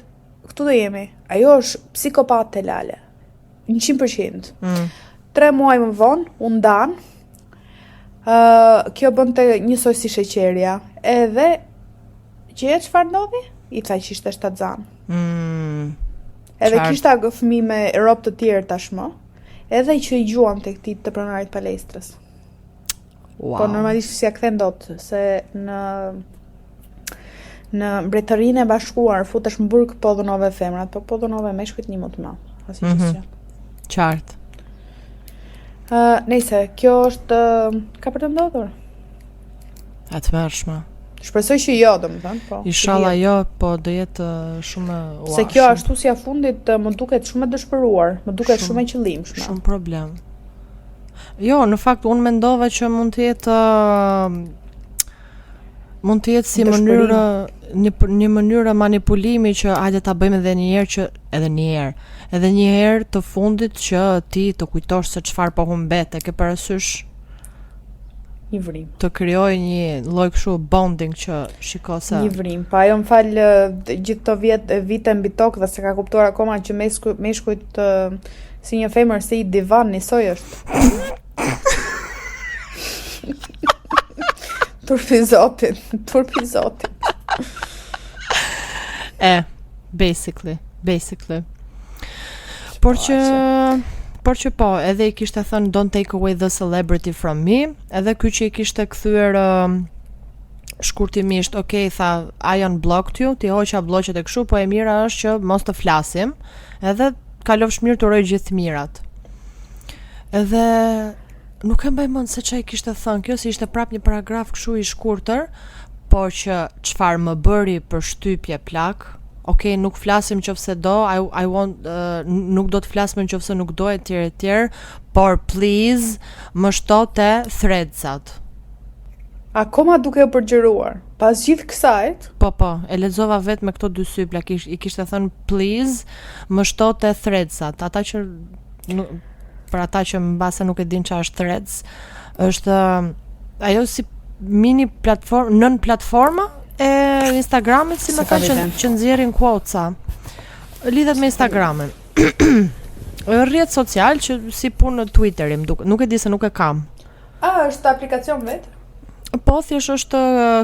Speaker 1: këtu do jemi, ajo është psikopate lale. 100%. 3 muaj më vonë, unë dan, kjo bënte njësoj si sheqerja. Edhe, që çfarë ndodhi? I tha që ishte shtatzan. Edhe kishte fëmijë me rob të tjerë tashmë. Edhe që I gjuam tek ti të pronarit palestrës.
Speaker 2: Wow.
Speaker 1: Po normalisht si ja kthen dot, se në Mbretërinë e Bashkuar futesh në burg po dhunove femrat, po dhunove meshkujt një më të madh. Asnjë gjë.
Speaker 2: Qartë.
Speaker 1: Nëse kjo është ka për të ndodhur.
Speaker 2: E të mërshme.
Speaker 1: Shpresoj që jo, domethënë, po.
Speaker 2: Inshallah jo, po do jetë shumë
Speaker 1: Se kjo ashtu si a fundit më duket shumë e dëshpëruar, më duket shumë e qëllimshme.
Speaker 2: Shumë problem. Jo, në fakt unë mendova që mund të jetë si mënyrë një mënyrë manipulimi që hajde ta bëjmë edhe një herë të fundit që ti të kujtosh se çfarë po humbet, e ke parasysh
Speaker 1: një vrim.
Speaker 2: Të krijoj një lloj kështu bonding që shiko se
Speaker 1: një vrim. Pa ajo më fal gjithë këto vite mbi tokë dhe se ka kuptuar akoma që meshkujt si një femër si divan nisoj është. Turpizotin.
Speaker 2: Basically. Por që por që po, edhe i kishte thënë don't take away the celebrity from me, edhe ky që i kishte kthyer shkurtimisht, okay, tha I unblocked you, ti hoqa bloqet e kështu, po e mira është që mos të flasim, edhe kalofsh mirë të uroj gjithë mirat. Edhe nuk e mbaj mend se çai kishte thënë kjo, si ishte prap një paragraf kështu i shkurtër, por që çfarë më bëri për shtypje plak. Okej, nuk flasim nëse do, I want nuk do të flasim nëse nuk do etj, por please më shto te threadsat.
Speaker 1: Akoma duke u përgjëruar. Pas gjithë kësajt?
Speaker 2: Po, e lexova vetëm me këto dy sy plak, i kishte thënë please më shto te threadsat. Ata që për ata që mbase nuk e din çfarë është Threads, është ajo si mini platformë, nën platforma e Instagramit, si më thënë që nxjerrin quotesa. Lidhet me Instagramin. Rrjet social që si punë në Twitteri, më duket. Nuk e di se nuk e kam.
Speaker 1: Është aplikacion vetë?
Speaker 2: Po, thjesht është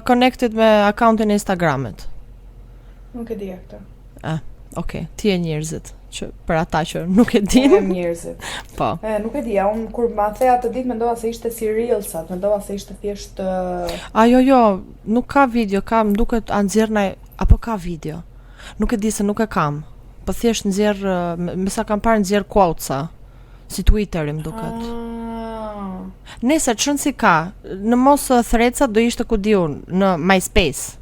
Speaker 2: connected me akauntin e Instagramit.
Speaker 1: Nuk e di këtë.
Speaker 2: Okay, ti e njerëzit. Që për ata që nuk e din.
Speaker 1: Njerëzit.
Speaker 2: Po.
Speaker 1: Nuk e di, unë kur ma theja atë ditë mendova se ishte si reelsat, mendova se ishte thjesht
Speaker 2: jo, nuk ka video, më duket nxjerr apo ka video. Nuk e di se nuk e kam. Po thjesht nxjerr, me sa kam parë nxjerr quotesa, si Twitteri më duket. Nëse çon si ka, në mos Threadsa do ishte ku di unë, në MySpace.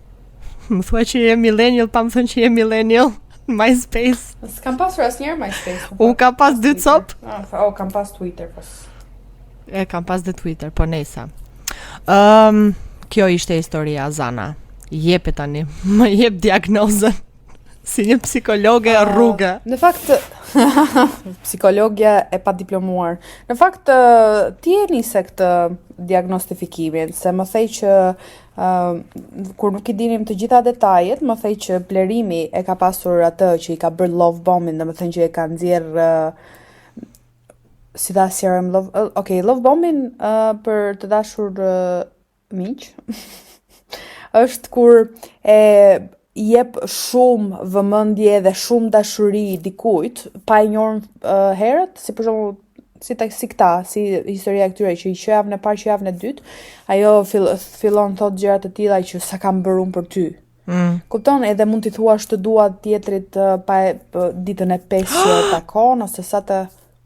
Speaker 2: Më thua që je millennial, pa më thënë që je millennial. MySpace.
Speaker 1: S'kam pasur asnjëherë MySpace.
Speaker 2: Unë kam pas 2 cop.
Speaker 1: Kam pas Twitter pas.
Speaker 2: Kam pas dhe Twitter, po nejsa. Kjo ishte historia Zana. Jepi tani, më jep diagnozën. Si një psikologe rrugë.
Speaker 1: Në fakt, psikologja e pa diplomuar. Në fakt, ti e nise këtë diagnostifikimin, se më thej që kur nuk i dinim të gjitha detajet, më thej që Blerimi e ka pasur atë që i ka bërë love bombing, dhe më thënë që e ka nxjerr si dha serum love bombing për të dashur miq. Është kur e jep shumë vëmendje dhe shumë dashuri dikujt pa i njohur herët, si për shembull si historia e këtyre që që javën e parë, që javën e dytë, ajo fillon thot gjëra të tilla që sa kam bërë unë për ty. Kupton, edhe mund t'i thuash të dua tjetrit pa ditën e 5 që takon ose sa të.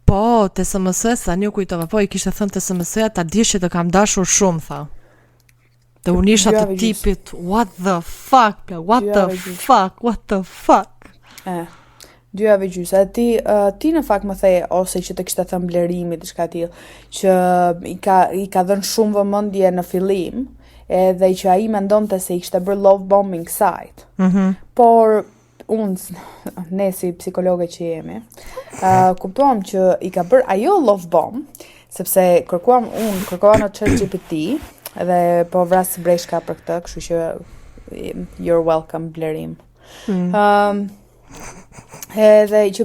Speaker 2: Po, te SMS tani u kujtova, po i kishte thënë te SMS-ja ta dish që të kam dashur shumë, tha. Dhe unë isha të tipit, what the fuck, what the fuck.
Speaker 1: 2 javë gjysë. Ti në fakt më the, ose që të kishte thënë Blerimi diçka tillë, që i ka dhënë shumë vëmendje në fillim, edhe që ai mendonte se i kishte bërë love bombing site. Por ne si psikologe që jemi, kuptuam që i ka bërë ajo love bomb, sepse kërkova në ChatGPT, edhe po vras breshka për këtë, kështu që you're welcome Blerim. Edhe që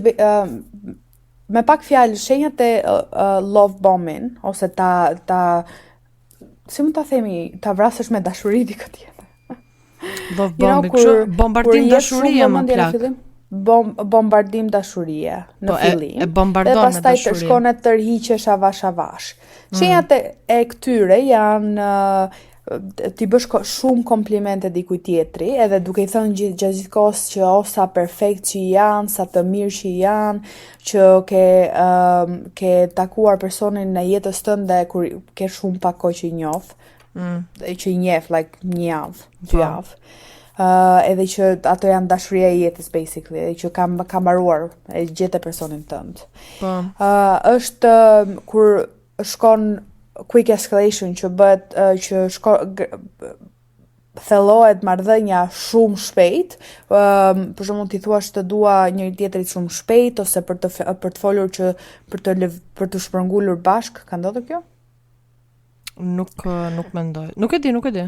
Speaker 1: me pak fjalë shenjat e love bombing ose ta si mund ta themi, ta vrasësh me dashuri dikë tjetër.
Speaker 2: Love bombing, kështu bombardim dashurie më plak.
Speaker 1: Bombardim dashurie në fillim.
Speaker 2: E bombardon me dashuri.
Speaker 1: Dhe pastaj të shkon e tërhiqesh avash. Shenjat e këtyre janë ti bësh shumë komplimente dikujt tjetri, edhe duke i thënë gjatë kohës që o sa perfekt që janë, sa të mirë që janë, që ke takuar personin në jetës tënde kur ke shumë pak kohë që i njoh, që i njeh like një javë, 2 javë. Edhe që ato janë dashuria e jetës basically, edhe që kam mbaruar e gjetë personin tënd. Është kur shkon quick escalation që bëhet që thellohet marrëdhënia shumë shpejt, për shembull ti thua të dua njëri tjetrit shumë shpejt ose për të folur që për të shpërngulur bashk, ka ndodhur kjo?
Speaker 2: Nuk mendoj. Nuk e di.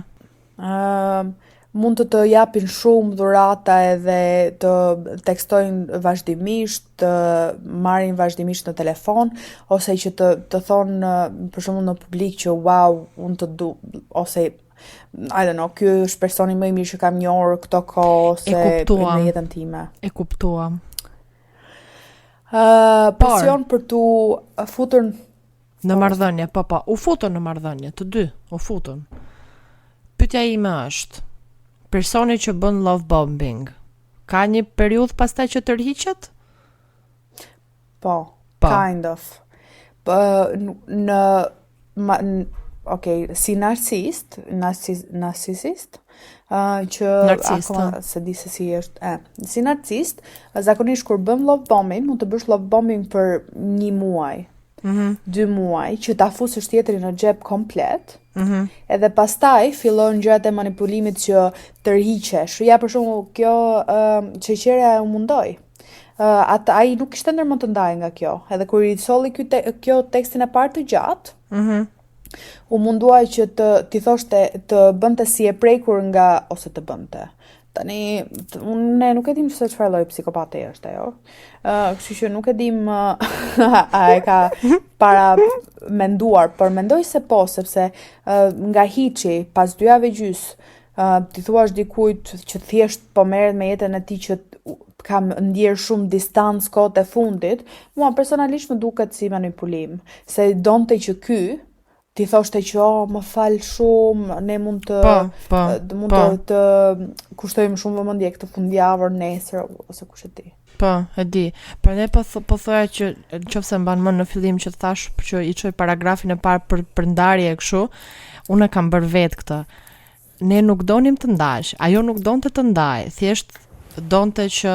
Speaker 1: Mund të japin shumë dhurata edhe të tekstojnë vazhdimisht, të marrin vazhdimisht në telefon, ose që të thonë për shembull në publik që wow, unë të du, ose I don't know, ky është personi më i mirë që kam njohur këto kohë ose në jetën time.
Speaker 2: E kuptuam.
Speaker 1: Pasion për tu futur
Speaker 2: në marrëdhënie, po, u futën në marrëdhënie, të dy, u futën. Pyetja ime është, personi që bën love bombing, ka një periudhë pastaj që tërhiqet?
Speaker 1: Po, kind of. Si narcisist, që akoma se di se si është. Si narcisist, zakonisht kur bën love bombing, mund të bësh love bombing për 1 muaj, 2 muaj, që ta fusësh tjetrin në xhep komplet. Edhe pastaj fillon gjërat e manipulimit që tërhiqesh. Ja, për shembull, kjo sheqerja u mundoi. Ai nuk kishte ndërmend të ndaj nga kjo. Edhe kur i solli kjo tekstin e parë të gjatë, u munduaj që t'i thoshte të bënte si e prekur nga, ose të bënte. Tani, ne nuk e dim se çfarë lloj psikopate është ajo. Kështu që nuk e dim a e ka para menduar, por mendoj se po, sepse nga hiçi, pas 2 javë gjys, ti thuash dikujt që thjesht po merret me jetën e tij që kam ndjer shumë distancë kohët e fundit, mua personalisht më duket si manipulim, se donte që ky ti thoshte që më fal shumë, ne mund të kushtojmë shumë vëmendje këtë fundjavër, nesër ose kush e di.
Speaker 2: Po, e di. Prandaj po thoya që nëse mban mend në fillim që thash që i çoj paragrafin e parë për ndarje kështu, unë kam bërë vetë këtë. Ne nuk donim të ndash, ajo nuk donte të ndaj, thjesht donte që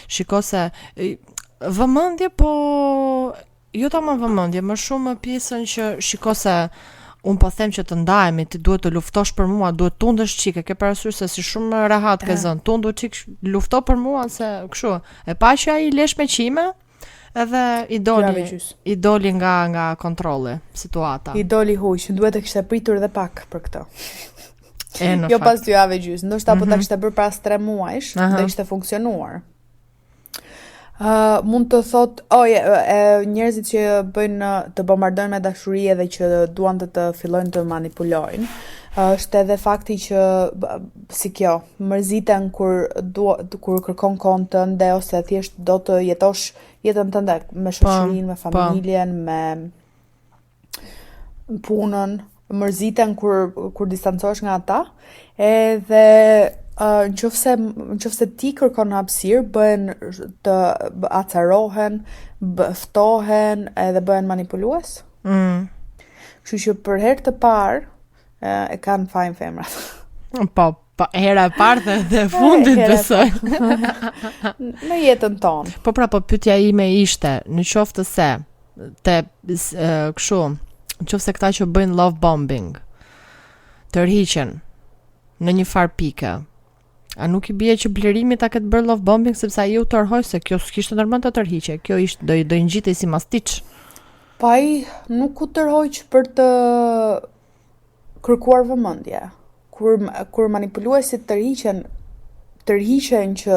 Speaker 2: shikose vëmendje, po jo tamam vëmendje, më shumë pjesën që shikose unë po them që të ndajemi, ti duhet të luftosh për mua, duhet tundesh çike, ke parasysh se si shumë rahat ke zënë, tundu çik, lufto për mua se kështu. E pa që ai lesh me qime, edhe i doli nga kontrolli situata.
Speaker 1: I doli huq, duhet të kishte pritur edhe pak për këtë. Jo pas 2 javë gjys, ndoshta po ta kishte bërë pas 3 muajsh, do ishte funksionuar. Mund të thot, njerëzit që bëjnë të bombardojnë me dashuri edhe që duan të fillojnë të manipulojnë, është edhe fakti që si kjo, mërziten kur kërkon kohën tënde, ose thjesht do të jetosh jetën tënde me shoqërinë, me familjen, me punën, mërziten kur distancohesh nga ata, edhe nëse ti kërkon hapësirë, bëhen të acarohen, ftohen edhe bëhen manipulues. Kështu që për herë të parë e kanë fajin femrat.
Speaker 2: Po, hera e parë dhe fundit besoj.
Speaker 1: Në jetën tonë.
Speaker 2: Po pyetja ime ishte, në qoftë se kështu, nëse këta që bëjnë love bombing tërhiqen në një farë pike, a nuk i bie që blerimi ta ketë bërë love bombing, sepse ai u tërhoi se kjo s'kishte ndërmend të tërhiqe, kjo ishte do i ngjitej si mastiç.
Speaker 1: Pa ai nuk u tërhoq për të kërkuar vëmendje. Kur manipuluesit tërhiqen që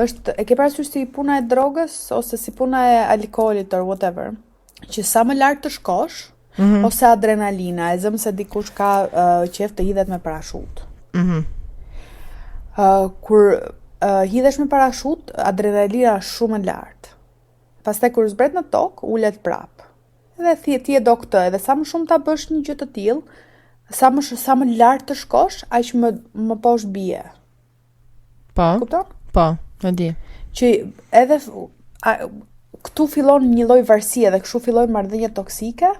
Speaker 1: është, e ke parasysh si puna e drogës ose si puna e alkoolit or whatever, që sa më lart të shkosh, ose adrenalina, e zëm se dikush ka qef të hidhet me parashut. Kur hidhesh me parashut, adrenalina është shumë e lartë. Pastaj kur zbret në tokë, ulet prap. Edhe ti e do këtë, edhe sa më shumë ta bësh një gjë të tillë, sa më lart të shkosh, aq më poshtë bie.
Speaker 2: Po.
Speaker 1: Kupton?
Speaker 2: Po, e di.
Speaker 1: Që edhe këtu fillon një lloj varësie dhe kështu fillojnë marrëdhëniet toksike,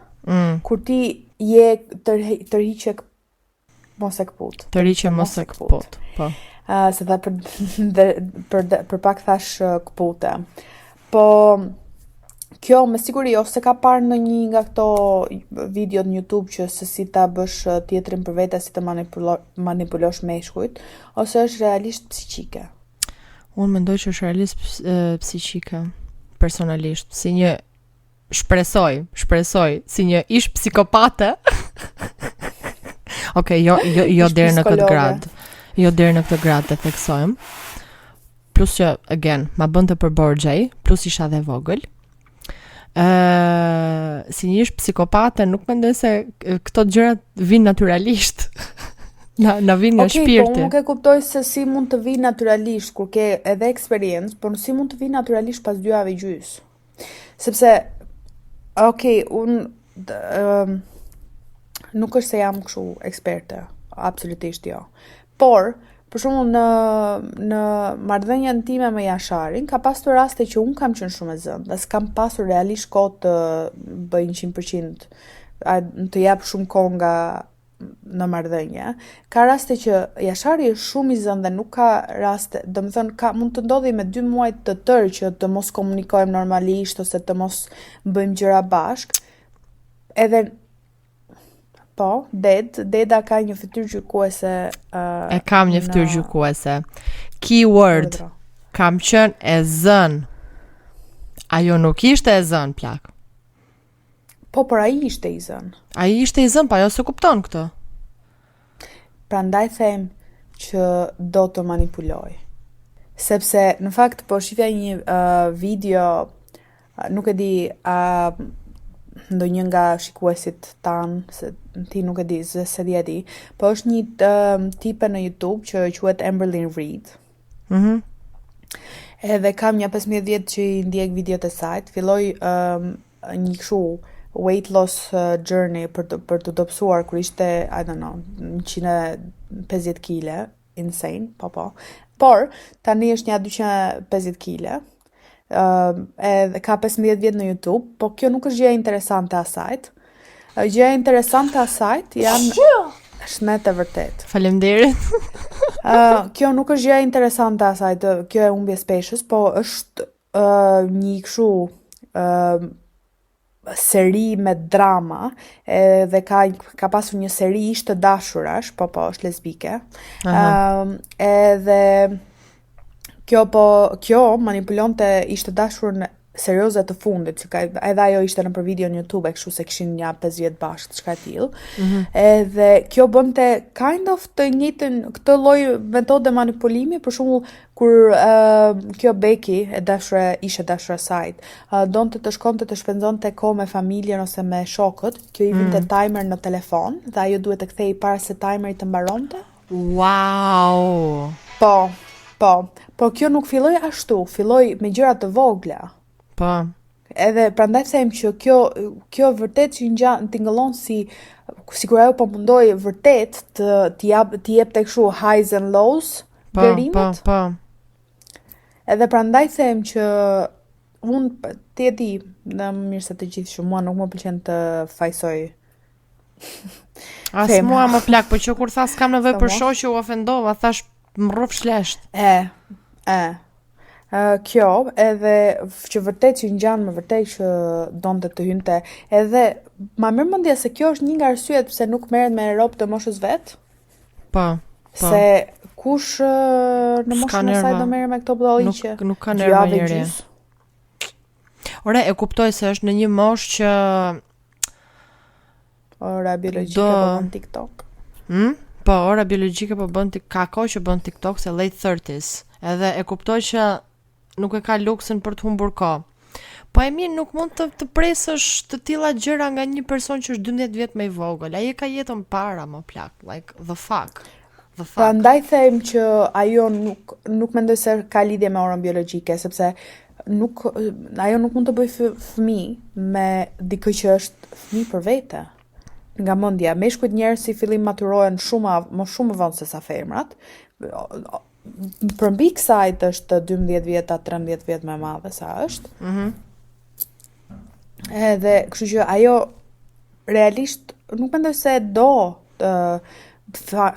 Speaker 1: kur ti je tërhiqe mos e kput.
Speaker 2: Tërhiqe mos e kput. Po.
Speaker 1: Se dha për pak thash kpute. Po kjo me siguri ose ka parë në një nga këto videot në YouTube që se si ta bësh tjetrin për vete, si të manipulosh meshkujt, ose është realisht psiqike?
Speaker 2: Unë mendoj që është realisht psiqike, personalisht, si një shpresoj, si një ish psikopate. Okej, jo deri në këtë grad. Jo deri në këtë grad të theksojmë. Plus që, again, ma bënte për borgjej, plus isha dhe vogël. Si një ish psikopate, nuk mendoj se këto gjërat vinë natyralisht. Na vin nga shpirti.
Speaker 1: Po nuk e kuptoj se si mund të vi natyralisht kur ke edhe eksperiencë, por si mund të vi natyralisht pas 2 javë gjys. Sepse nuk është se jam kështu eksperte, absolutisht jo. Por për shembull në marrëdhënien time me Jasharin ka pasur raste që un kam qenë shumë e zënë, dhe s'kam pasur realisht kohë të bëj 100%, të jap shumë kohë nga në marrëdhënie. Ka raste që Jashari është shumë i zënë dhe nuk ka raste, domethënë mund të ndodhi me 2 muaj të tërë që të mos komunikojmë normalisht ose të mos bëjmë gjëra bashkë. Edhe deda ka një fytyrë gjykuese.
Speaker 2: E kam një fytyrë gjykuese. Keyword. Kam qenë e zënë. Ajo nuk ishte e zënë, plak.
Speaker 1: Po, por ai ishte i zënë.
Speaker 2: Ai ishte i zënë, pa ajo se kupton këtë.
Speaker 1: Prandaj them që do të manipuloj. Sepse, në fakt, po shifja një video, nuk e di ndonjë nga shikuesit tanë, se ti nuk e di, se di e di, po është një tipe në YouTube që quhet Amberlynn Reid. Edhe kam një 15 vjetë që i ndjek videot e sajt, filloj një kështu weight loss journey për të dobësuar kur ishte, I don't know, 150 kg, insane, po. Por, tani është një 250 kg, edhe ka 15 vjetë në YouTube, po kjo nuk është gjëja interesante asajt. Gjëja interesante asajt janë shmet e vërtet.
Speaker 2: Faleminderit.
Speaker 1: Kjo nuk është gjëja interesante asajt, kjo e humbje peshës, po është një kështu seri me drama, dhe ka pasur një seri ishte dashurash, po është lesbike. Edhe kjo manipulonte ishte dashur në serioze të fundit, që edhe ajo ishte në për video në YouTube, kështu se kishin një 50 bashkë, çka tillë. Edhe kjo bënte kind of të njëjtën këtë lloj metode manipulimi, për shembull kur kjo Becky ishte dashura sajt, donte të shkonte të shpenzonte kohë me familjen ose me shokët, kjo i vinte timer në telefon dhe ajo duhet të kthej para se timeri të mbaronte.
Speaker 2: Wow.
Speaker 1: Po kjo nuk filloi ashtu, filloi me gjëra të vogla.
Speaker 2: Po.
Speaker 1: Edhe prandaj them që kjo vërtet që tingëllon sikur ajo po mundoi vërtet të jepte kështu highs and lows derimet.
Speaker 2: Po.
Speaker 1: Edhe prandaj them që unë ti e di, në mirë se të gjithë që mua nuk më pëlqen të fajsoj.
Speaker 2: As mua më plak, po që kur tha s'kam nevojë për shoqë u ofendova, thash më rruf shlesht.
Speaker 1: Kjo, edhe që vërtet që ngjan me vërtet që donte të hynte, edhe ma merr mendja se kjo është një nga arsyet pse nuk merret me rob të moshës vet.
Speaker 2: Po.
Speaker 1: Se kush në moshën e saj do merret me këto bolliqe?
Speaker 2: Nuk ka nerva njëri. Ore, e kuptoj se është në një moshë që
Speaker 1: ora biologjike po bën TikTok.
Speaker 2: Po, ora biologjike po bën ka kohë që bën TikTok se late 30s. Edhe e kuptoj që nuk e ka luksin për të humbur kohë. Po e mirë, nuk mund të presësh të tilla gjëra nga një person që është 12 vjet më i vogël. Ai e ka jetën para më plak, like the fuck.
Speaker 1: Prandaj them që ajo nuk mendoj se ka lidhje me orën biologjike, sepse ajo nuk mund të bëj fëmijë me dikë që është fëmijë për vete. Nga mendja, meshkujt njerëz si fillim maturohen më shumë vonë se sa femrat. Përmbi kësaj është 12 vjeta, 13 vjet më e madhe sa është. Edhe kështu që ajo realisht nuk mendoj se do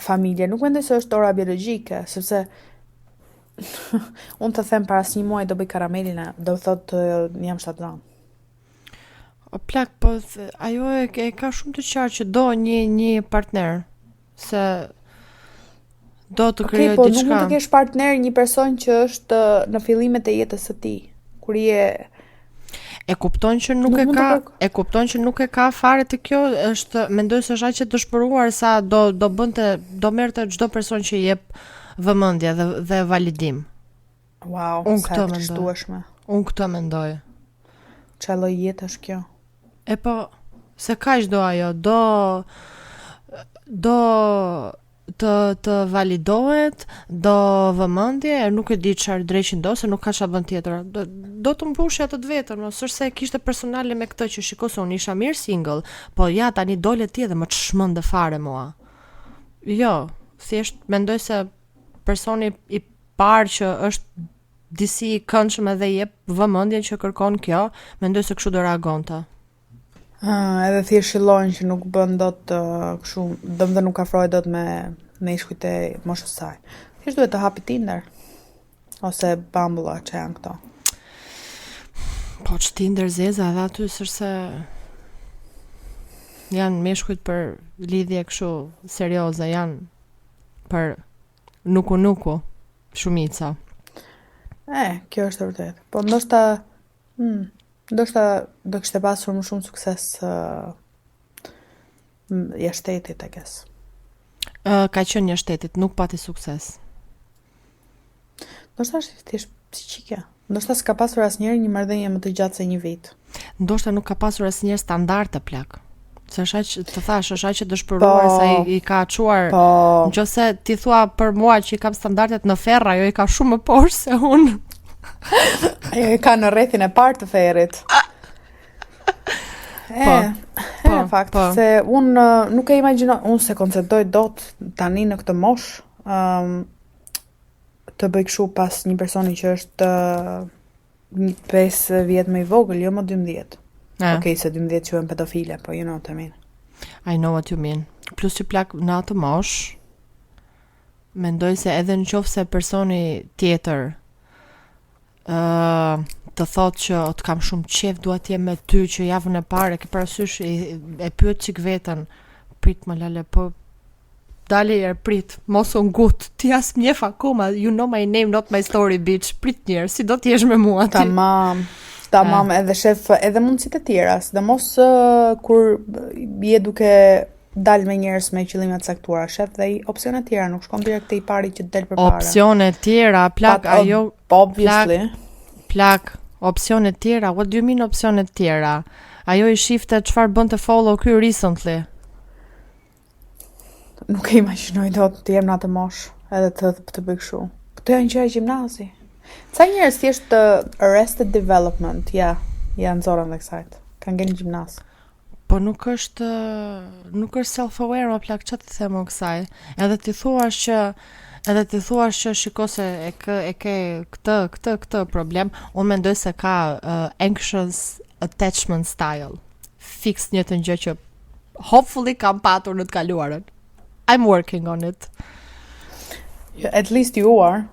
Speaker 1: familje, nuk mendoj se është ora biologjike, sepse unë të them para asnjë muaji do bëj karamelin, do thotë jam shtatëran.
Speaker 2: O plak, po ajo e ka shumë të qartë që do një partner, se do të krijojë diçka.
Speaker 1: Po nuk mund të kesh partner një person që është në fillimet e jetës së tij, kur je
Speaker 2: e kupton që nuk e ka fare të kjo, është mendoj se është aq e dëshpëruar sa do merrte çdo person që jep vëmendje dhe validim.
Speaker 1: Wow,
Speaker 2: sa e trishtueshme. Unë këtë mendoj.
Speaker 1: Çfarë lloj jetë është kjo?
Speaker 2: E po, se kaq do ajo, do të validohet, do vëmendje, nuk e di çfarë drejçi do, se nuk ka çfarë bën tjetër. Do të mbushja atë të vetëm, ose se kishte personale me këtë që shikoj se unë isha mirë single, po ja tani dole ti dhe më çmend fare mua. Jo, thjesht mendoj se personi i parë që është disi i këndshëm edhe jep vëmendjen që kërkon kjo, mendoj se kështu do reagonte.
Speaker 1: Edhe thjesht shillojnë që nuk bën dot kështu, domethënë nuk afrohet dot me ishkujt e moshës saj. Thjesht duhet të hapi Tinder ose Bumble që janë këto.
Speaker 2: Po që Tinder zeza edhe aty sërse janë meshkujt për lidhje kështu serioze, janë për nuku shumica.
Speaker 1: Kjo është vërtet. Po ndoshta do kishte pasur më shumë sukses jashtë shtetit, I guess.
Speaker 2: Ka qenë jashtë shtetit, nuk pati sukses.
Speaker 1: Ndoshta është thjesht psiqike. Ndoshta s'ka pasur asnjëherë një marrëdhënie më të gjatë se një vit.
Speaker 2: Ndoshta nuk ka pasur asnjëherë standard të plak. Se është të thash, është që dëshpëruar se i ka quar. Nëse ti thua për mua që I kam standardet në ferr, ajo I ka shumë më poshtë se unë.
Speaker 1: Ajo I ka në rrethin e parë të ferrit. Fakt, se unë nuk e imagjinoj, unë se konceptoj dot tani në këtë moshë të bëj kështu pas një personi që është 5 vjet më I vogël, jo më 12. Okej, se 12 quhen pedofile, po you know what I mean.
Speaker 2: I know what you mean. Plus që plak në atë moshë, mendoj se edhe në qoftë se personi tjetër të thotë që të kam shumë qef, dua të jem me ty që javën e parë, ke parasysh e pyet çik veten, prit më lale, po dali prit, mos u ngut, ti as mjef akoma, you know my name, not my story, bitch, prit njerë, si do t'jesh me mua ti?
Speaker 1: Tamam, edhe shef, edhe mundësit e tjera, sidomos kur je duke dal me njerëz me qëllime të caktuara, shef dhe opsione të tjera, nuk shkon direkt te I pari që del përpara.
Speaker 2: Opsione të tjera, plak, ajo
Speaker 1: obviously.
Speaker 2: Plak, opsione të tjera, what do you mean opsione të tjera? Ajo I shifte çfarë bënte follow ky recently.
Speaker 1: Nuk e imagjinoj dot të jem në atë moshë, edhe të bëj kështu. Këto janë gjëra gjimnazi. Ca njerëz thjesht arrested development, janë zorën dhe kësajt. Kanë ngel gjimnaz.
Speaker 2: Po nuk është self-aware, o plak, çfarë të them o kësaj? Edhe ti thuash që shiko se e ke këtë problem, unë mendoj se ka anxious attachment style. Fix një të gjë që hopefully kam patur në të kaluarën. I'm working on it.
Speaker 1: At least you are.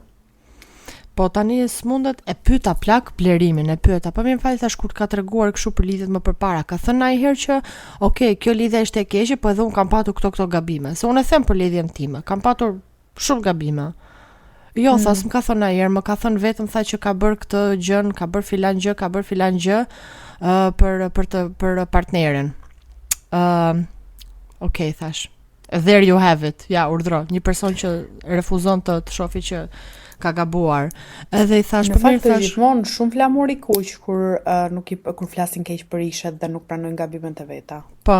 Speaker 2: Po tani s'mundet e pyeta plak blerimin, e pyeta, po më fal thash kur ka treguar kështu për lidhjet më përpara, ka thënë ai herë që okay, kjo lidhje është e keqe, po edhe un kam patur këto gabime. Se unë e them për lidhjen time, kam patur shumë gabime. Jo, thas më ka thënë ai herë, më ka thënë vetëm tha që ka bër këtë gjën, ka bër filan gjë, për partnerin. Okay, thash. There you have it. Ja, urdhro. Një person që refuzon të shohë që ka gabuar. Edhe I thash,
Speaker 1: në fakt është gjithmonë shumë flamur I kuq kur flasin keq për ishet dhe nuk pranojnë gabimet e veta.
Speaker 2: Po.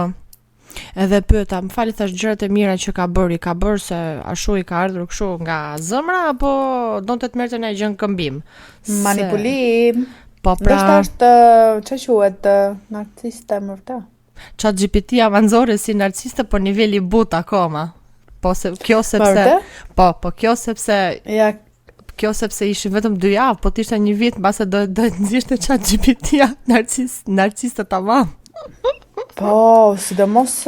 Speaker 2: Edhe pyeta, më fali thash gjërat e mira që ka bër se ashtu I ka ardhur kështu nga zëmra apo donte të merrte në gjën këmbim.
Speaker 1: Manipulim.
Speaker 2: Po pra.
Speaker 1: Ndoshta është ç'a quhet narcisiste më vërtet.
Speaker 2: ChatGPT avanzore si narcisiste po niveli but akoma. Po se kjo sepse po kjo sepse
Speaker 1: ja
Speaker 2: kjo sepse ishin vetëm 2 javë, po t'ishte një vit mbase do të nxjishte ChatGPT narciste tamam.
Speaker 1: Po, sidomos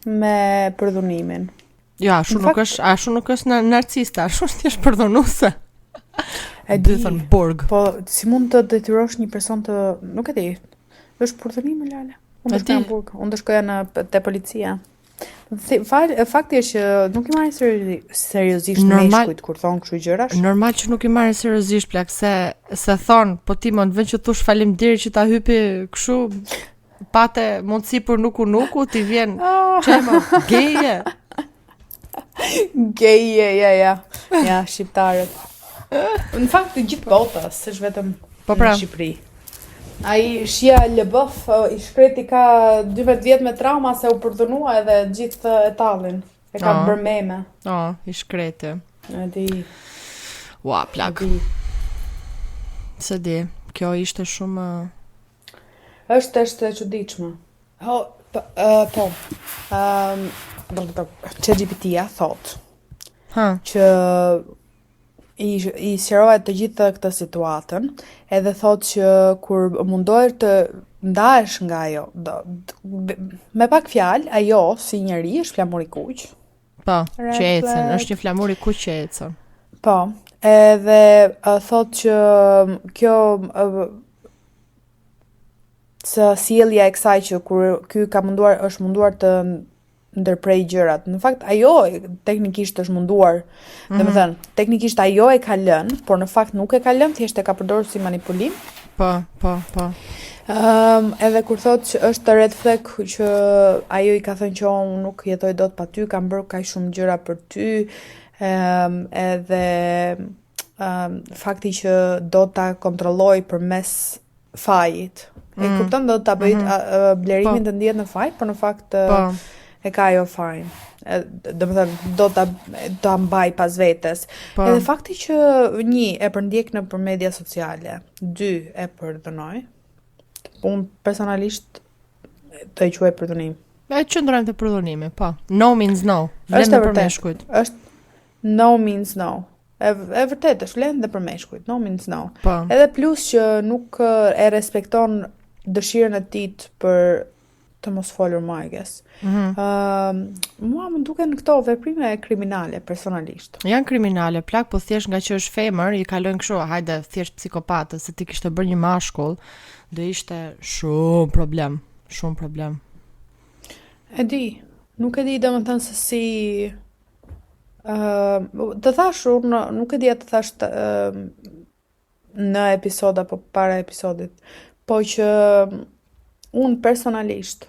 Speaker 1: me përdhunimin.
Speaker 2: Jo, ashtu nuk është narciste, ashtu është thjesht përdhunuese.
Speaker 1: E di
Speaker 2: thon burg.
Speaker 1: Po, si mund të detyrosh një person të, nuk e di. Është përdhunimi lale. Unë do burg, unë do shkoja te policia. Fakti është që nuk I marrin seriozisht meshkujt kur thon kështu gjërash.
Speaker 2: Normal që nuk I marrin seriozisht plak se thon, po ti më vjen që thush faleminderit që ta hypi kështu pate mundësi për nuku ti vjen çema geje.
Speaker 1: Geje, ja, shqiptarët. Në fakt të gjithë bota, s'është vetëm në Shqipëri. Ai Shia LBF I shkreti ka 12 vjet me trauma se u përdhunua edhe gjithë etallin. E kam bërë meme.
Speaker 2: I shkreti.
Speaker 1: E di.
Speaker 2: Ua, plak. Se di, kjo ishte shumë...
Speaker 1: është e çuditshme. Po. ChatGPT-ja thot që i sqaroi të gjithë këtë situatën, edhe thot që kur mundohet të ndahesh nga ajo, me pak fjalë, ajo si njeri është flamur i kuq.
Speaker 2: Po, që ecën, është një flamur i kuq që ecën.
Speaker 1: Po, edhe thot që kjo së sjellja e kësaj që kur ky është munduar të ndërprej gjërat. Në fakt ajo teknikisht është munduar, domethënë, teknikisht ajo e ka lënë, por në fakt nuk e ka lënë, thjesht e ka përdorur si manipulim.
Speaker 2: Po.
Speaker 1: Edhe kur thotë që është red flag që ajo i ka thënë që unë nuk jetoj dot pa ty, kam bërë kaq shumë gjëra për ty, edhe fakti që do ta kontrolloj përmes fajit. E kupton, do ta bëj blerimin të ndihet në faj, por në fakt e ka ajo fajin. Domethënë do ta mbaj pas vetes. Edhe fakti që 1 e përndjek nëpër media sociale, 2 e përdhënoi. Unë personalisht të e quaj përdhunim.
Speaker 2: E qëndrojmë të përdhunimi, po. No means no.
Speaker 1: Është e vërtet. Është no means no. E vërtet është vlen dhe për meshkujt. No means no.
Speaker 2: Po.
Speaker 1: Edhe plus që nuk e respekton dëshirën e tij për të mos folur më, I guess. Mua më duken këto veprime kriminale personalisht.
Speaker 2: Janë kriminale, plak, po thjesht nga që është femër, i kalojnë kështu, hajde, thjesht psikopatë, se ti kishte bërë një mashkull, do ishte shumë problem.
Speaker 1: E di, nuk e di domethënë se si të thash unë, nuk e di të thash në episod apo para episodit, po që unë personalisht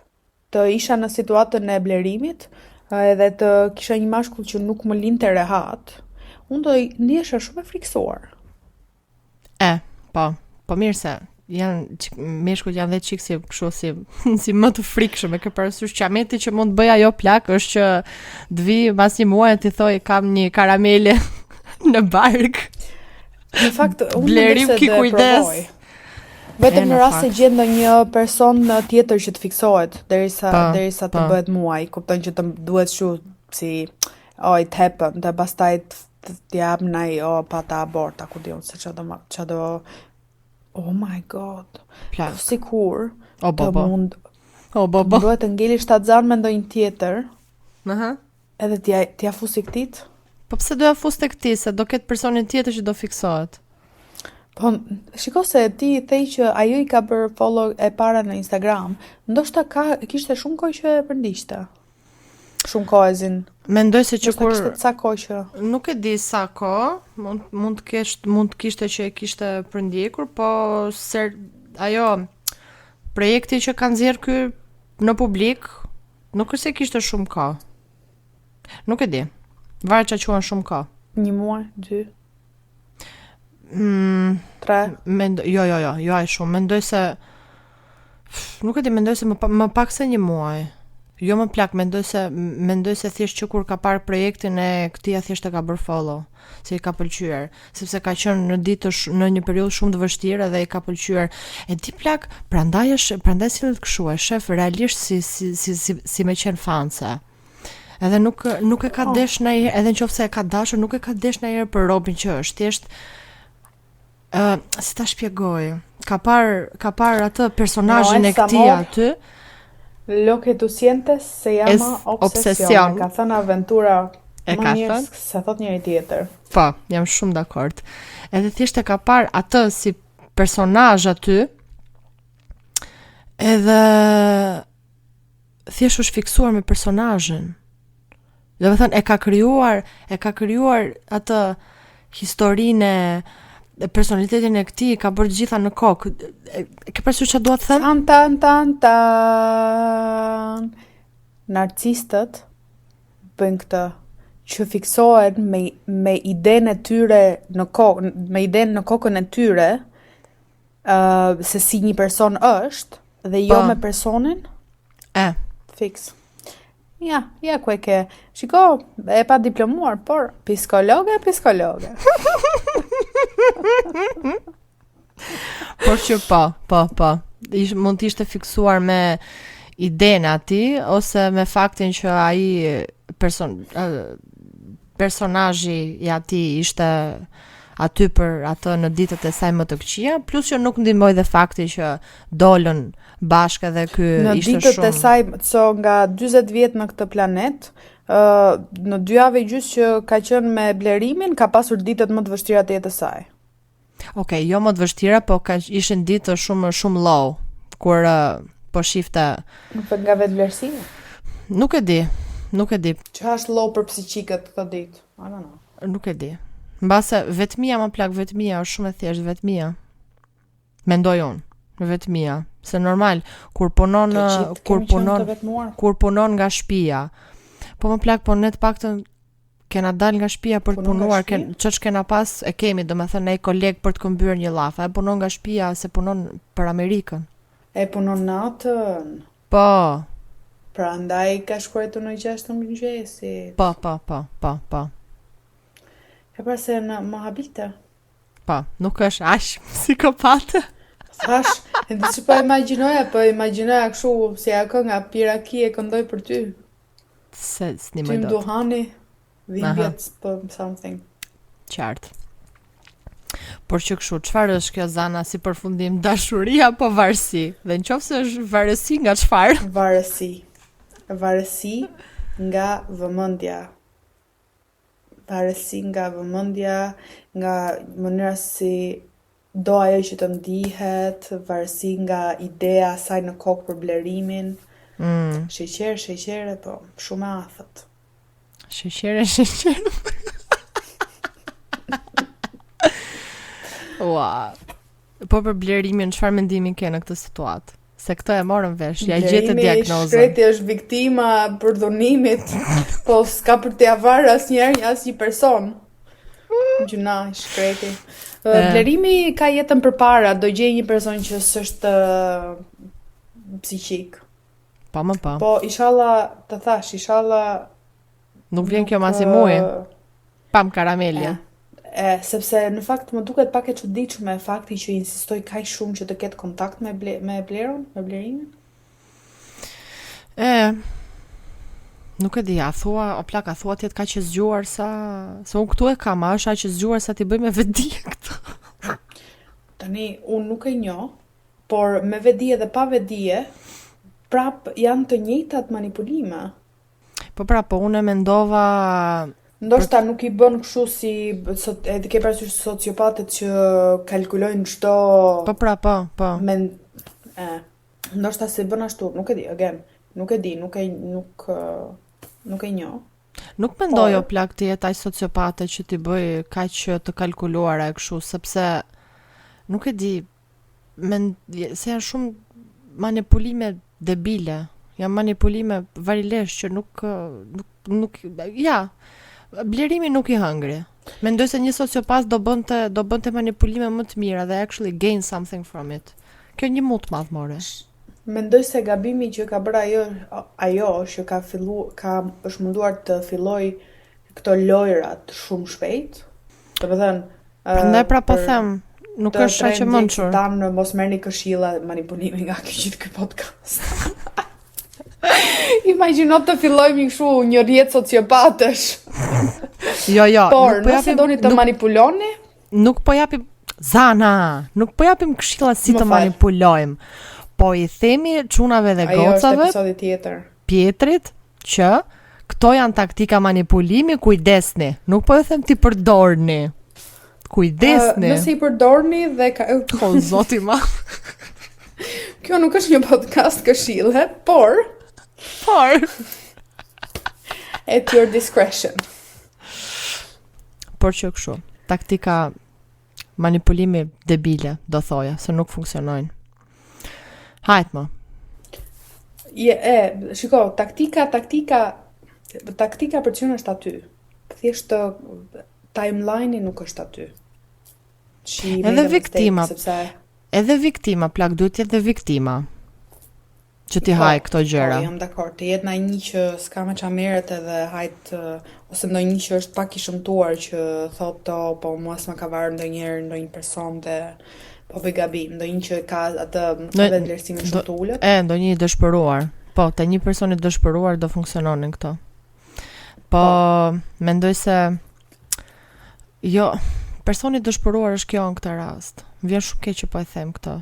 Speaker 1: të isha në situatën e blerimit edhe të kisha një mashkull që nuk më linte rehat, unë do ndihesha shumë e friksuar.
Speaker 2: Po mirë se meshkujt janë dhe çik si kështu si më të frikshëm, e ke parasysh qameti që mund të bëj ajo plak është që të vi pas një muaji ti thoj kam një karamele në bark.
Speaker 1: Në fakt unë
Speaker 2: blerim ki kujdes.
Speaker 1: Vetëm në rast se gjen ndonjë person tjetër që të fiksohet derisa të bëhet muaj, kupton që të duhet si it happened, dhe pastaj të jap ndaj pa ta aborta, ku diun se çado oh my god. Sikur të mund duhet të ngeli shtatzan me ndonjë tjetër. Edhe t'ja fusi këtit.
Speaker 2: Po pse do ja fus tek ti, se do ketë personin tjetër që do fiksohet.
Speaker 1: Po, shiko se ti thej që ajo I ka bërë follow e para në Instagram, ndoshta kishte shumë kohë që e përndiqte. Shumë kohë zin.
Speaker 2: Mendoj se që kur
Speaker 1: kishte ca kohë që
Speaker 2: nuk e di sa kohë, mund të kishte që e kishte përndjekur, po ajo projekti që kanë nxjerrë ky në publik, nuk është se kishte shumë kohë. Nuk e di. Varet çka quhen shumë kohë.
Speaker 1: 1 muaj, 2 3.
Speaker 2: Jo, ai shumë. Mendoj se më pak se 1 muaj. Jo më plak, mendoj se thjesht që kur ka parë projektin e këtij thjesht e ka bërë follow, se I ka pëlqyer, sepse ka qenë në një periudhë shumë të vështirë dhe I ka pëlqyer. E di plak, prandaj sillet kështu, e shef realisht si me qenë fanse. Edhe nuk e ka desh ndonjëherë, edhe nëse e ka dashur, nuk e ka desh ndonjëherë për robin që është, thjesht si ta shpjegoj, ka par atë personazhin e këtij aty.
Speaker 1: Lo que tu sientes se llama obsesión. Ka thënë aventura më mirë se thot njëri tjetër.
Speaker 2: Po, jam shumë dakord. Edhe thjesht e ka par atë si personazh aty. Edhe thjesht është fiksuar me personazhin. Do të thënë e ka krijuar atë historinë e personalitetin e këtij, ka bërë gjitha në kokë. Ke parasysh çfarë dua të them?
Speaker 1: Tan. Narcistët bëjnë këtë, që fiksohen me idenë e tyre në kokë, me idenë në kokën e tyre, se si një person është, dhe jo me personin. Fix. Ja ku e ke. Shiko, e pa diplomuar, por psikologe.
Speaker 2: Por që po. Mund t'ishte fiksuar me idenë ati, ose me faktin që ai personazhi i atij ishte aty për atë në ditët e saj më të këqija, plus që nuk ndihmoi dhe fakti që dolën bashkë edhe ky
Speaker 1: në
Speaker 2: ishte
Speaker 1: ditët
Speaker 2: shumë.
Speaker 1: e saj, nga 40 vjet në këtë planet, në 2 javë gjysmë që ka qenë me blerimin, ka pasur ditët më të vështira të jetës saj.
Speaker 2: Okej, jo më të vështira, po ishin ditë shumë low, kur po shifte.
Speaker 1: Për nga vetë vlerësimi?
Speaker 2: Nuk e di.
Speaker 1: Që është low për psiqikët këtë ditë? I don't know.
Speaker 2: Nuk e di. Mbase vetmia më plak, vetmia është shumë e thjeshtë, vetmia. Mendoj unë, vetmia, se normal kur punon nga shtëpia. Po më plak, po ne të paktën kena dal nga shtëpia për të punuar, ç'është kena pas, e kemi, domethënë ai koleg për të këmbyer një llaf, ai punon nga shtëpia se punon për Amerikën.
Speaker 1: E punon natën.
Speaker 2: Po.
Speaker 1: Prandaj ka shkruar në 6 të mëngjesit.
Speaker 2: Po.
Speaker 1: E pra se në më habite.
Speaker 2: Po, nuk është aq psikopate.
Speaker 1: Thash, e di që po imagjinoja kështu, si ajo nga Piraki e këndoj për ty.
Speaker 2: Se s'ni
Speaker 1: më
Speaker 2: më do.
Speaker 1: Duhani, dhimbjet për something.
Speaker 2: Qartë. Por që kështu, çfarë është kjo Zana si përfundim, dashuria apo varësi? Dhe nëse është varësi nga çfarë?
Speaker 1: Varësi nga vëmendja. Varësi nga vëmendja, nga mënyra si do ajo që të ndihet, varësi nga ideja saj në kokë për blerimin. Sheqer, po, shumë afët.
Speaker 2: Sheqer. Ua. Po për blerimin, çfarë mendimi ke në këtë situatë? Se këtë e morën vesh, ja gjetë diagnozën.
Speaker 1: Shkreti është viktima për dhunimit, po s'ka për t'ia varë asnjë person. Gjuna, shkreti. Blerimi ka jetën përpara, do gjej një person që s'është psiqik.
Speaker 2: Po.
Speaker 1: Po, inshallah
Speaker 2: nuk vjen kjo masi muaj. Pam karamelja.
Speaker 1: Sepse në fakt më duket pak e çuditshme fakti që insistoj kaq shumë që të ketë kontakt me Bleron, me blerimin.
Speaker 2: Nuk e di, a thua ti ka që zgjuar sa unë këtu e kam, a është që zgjuar sa ti bëj me vetdije këtë.
Speaker 1: Tani unë nuk e njoh, por me vetdije dhe pa vetdije prap janë të njëjtat manipulime.
Speaker 2: Po unë e mendova.
Speaker 1: Ndoshta nuk i bën kështu si edhe ke parasysh sociopatët që kalkulojnë çdo.
Speaker 2: Po.
Speaker 1: Ndoshta se bën ashtu, nuk e di, nuk e njoh.
Speaker 2: Nuk mendoj o plak të jetë aq sociopate që ti bëj kaq të kalkuluara e kështu, sepse nuk e di, se janë shumë manipulime debile. Janë manipulime varilesh që nuk blerimi nuk i hëngri. Mendoj se një sociopat do bënte manipulime më të mira dhe actually gain something from it. Kjo një mut madh more.
Speaker 1: Mendoj se gabimi që ka bërë ajo që është munduar të filloj këto lojrat shumë shpejt. Domethënë,
Speaker 2: prandaj po them, nuk është aq e mençur.
Speaker 1: Tanë mos merrni këshilla manipulimi nga ky podcast. Imagjino të fillojmë kështu një rrjet sociopatësh.
Speaker 2: Jo.
Speaker 1: Por nëse doni të manipuloni,
Speaker 2: nuk po japim këshilla si të manipulojmë. Po i themi çunave dhe gocave.
Speaker 1: Ajo është episodi tjetër.
Speaker 2: Pietrit që këto janë taktika manipulimi, kujdesni. Nuk po e them ti përdorni. Kujdesni.
Speaker 1: Nëse i përdorni dhe
Speaker 2: o zoti ma.
Speaker 1: Kjo nuk është një podcast këshille, por at your discretion.
Speaker 2: Por që kështu, taktika manipulimi debile, do thoja, se nuk funksionojnë. Hajt më.
Speaker 1: Shiko, taktika për çën është aty. Thjesht timeline-i nuk është aty.
Speaker 2: Edhe viktima, plak duhet jetë dhe viktima. që ti haj këto gjëra.
Speaker 1: Po, jam dakord. Të jetë një që s'ka me çameret edhe hajt ose ndonjë që është pak i shëmtuar që thotë po mua s'ma ka varë ndonjë person dhe po bëj gabim, ndonjë që ka atë vetë vlerësimin shumë të ulët.
Speaker 2: Ndonjë i dëshpëruar. Po, te një person i dëshpëruar do funksiononin këto. Po, mendoj se jo, personi dëshpëruar është kjo në këtë rast. Vjen shumë keq që po e them këtë.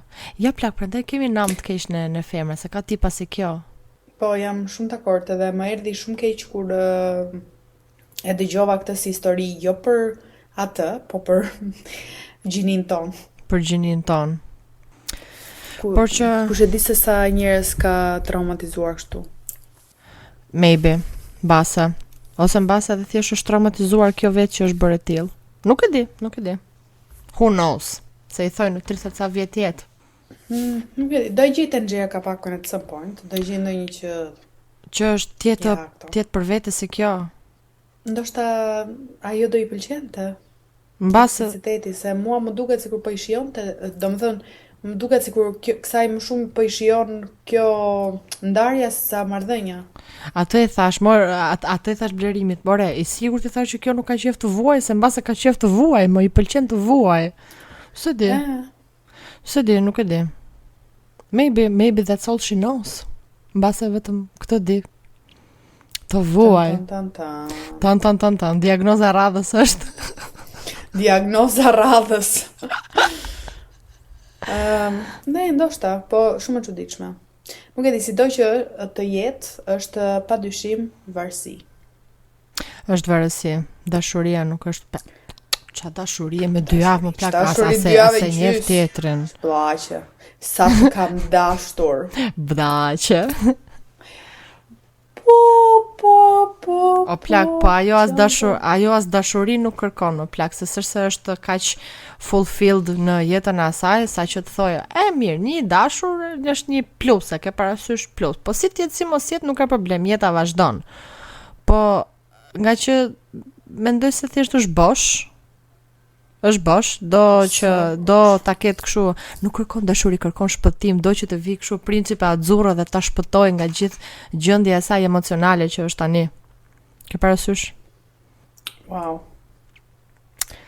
Speaker 2: Ja plak, prandaj kemi nam të keq në femra, se ka tipa si kjo.
Speaker 1: Po, jam shumë dakord edhe më erdhi shumë keq kur e dëgjova këtë si histori jo për atë, po për gjinin ton.
Speaker 2: Për gjinin ton. Por që
Speaker 1: kush e di se sa njerëz ka traumatizuar kështu.
Speaker 2: Maybe, mbase. Ose mbase edhe thjesht është traumatizuar kjo vetë që është bërë e tillë. Nuk e di. Who knows? Se i thojnë në 30 ca vjet jetë.
Speaker 1: Nuk e di. Do i gjejtë Angela ka pakon at some point. Do i gjej ndonjë
Speaker 2: që është tjetë për vete si kjo.
Speaker 1: Ndoshta ajo do i pëlqente.
Speaker 2: Mbase
Speaker 1: se mua më duket sikur po i shijonte, domethënë më duket sikur kësaj më shumë po i shijon kjo ndarja sa marrëdhënia.
Speaker 2: Atë e thash, atë e thash Blerimit, more, i sigurt i thash që kjo nuk ka qejf të vuaj, se mbase ka qejf të vuaj, më i pëlqen të vuaj. Se di, nuk e di. Maybe that's all she knows. Mbase vetëm këtë di. Të vuaj. Tan. Diagnoza radhës është.
Speaker 1: Diagnoza radhës. Ne, ndoshta, po shumë e çuditshme. Nuk e di, sido që të jetë është padyshim varësi.
Speaker 2: Është varësi. Dashuria nuk është qa dashurie me 2 javë më plak ase njef tjetrin.
Speaker 1: Blaqe. Sa të kam dashtur.
Speaker 2: Blaqe.
Speaker 1: Po.
Speaker 2: O plak, po ajo as dashuri nuk kërkon, o plak, se sërse është kaq fulfilled në jetën e asaj, sa që të thojë, mirë, një dashur është një plus, e ke parasysh plus. Po si tjetë si mos jetë nuk ka problem, jeta vazhdon. Po nga që mendoj se thjesht është bosh, do ta ketë kështu, nuk kërkon dashuri, kërkon shpëtim, do që të vi kështu principe azzurro dhe ta shpëtoj nga gjithë gjendja e saj emocionale që është tani. Ke parasysh?
Speaker 1: Wow.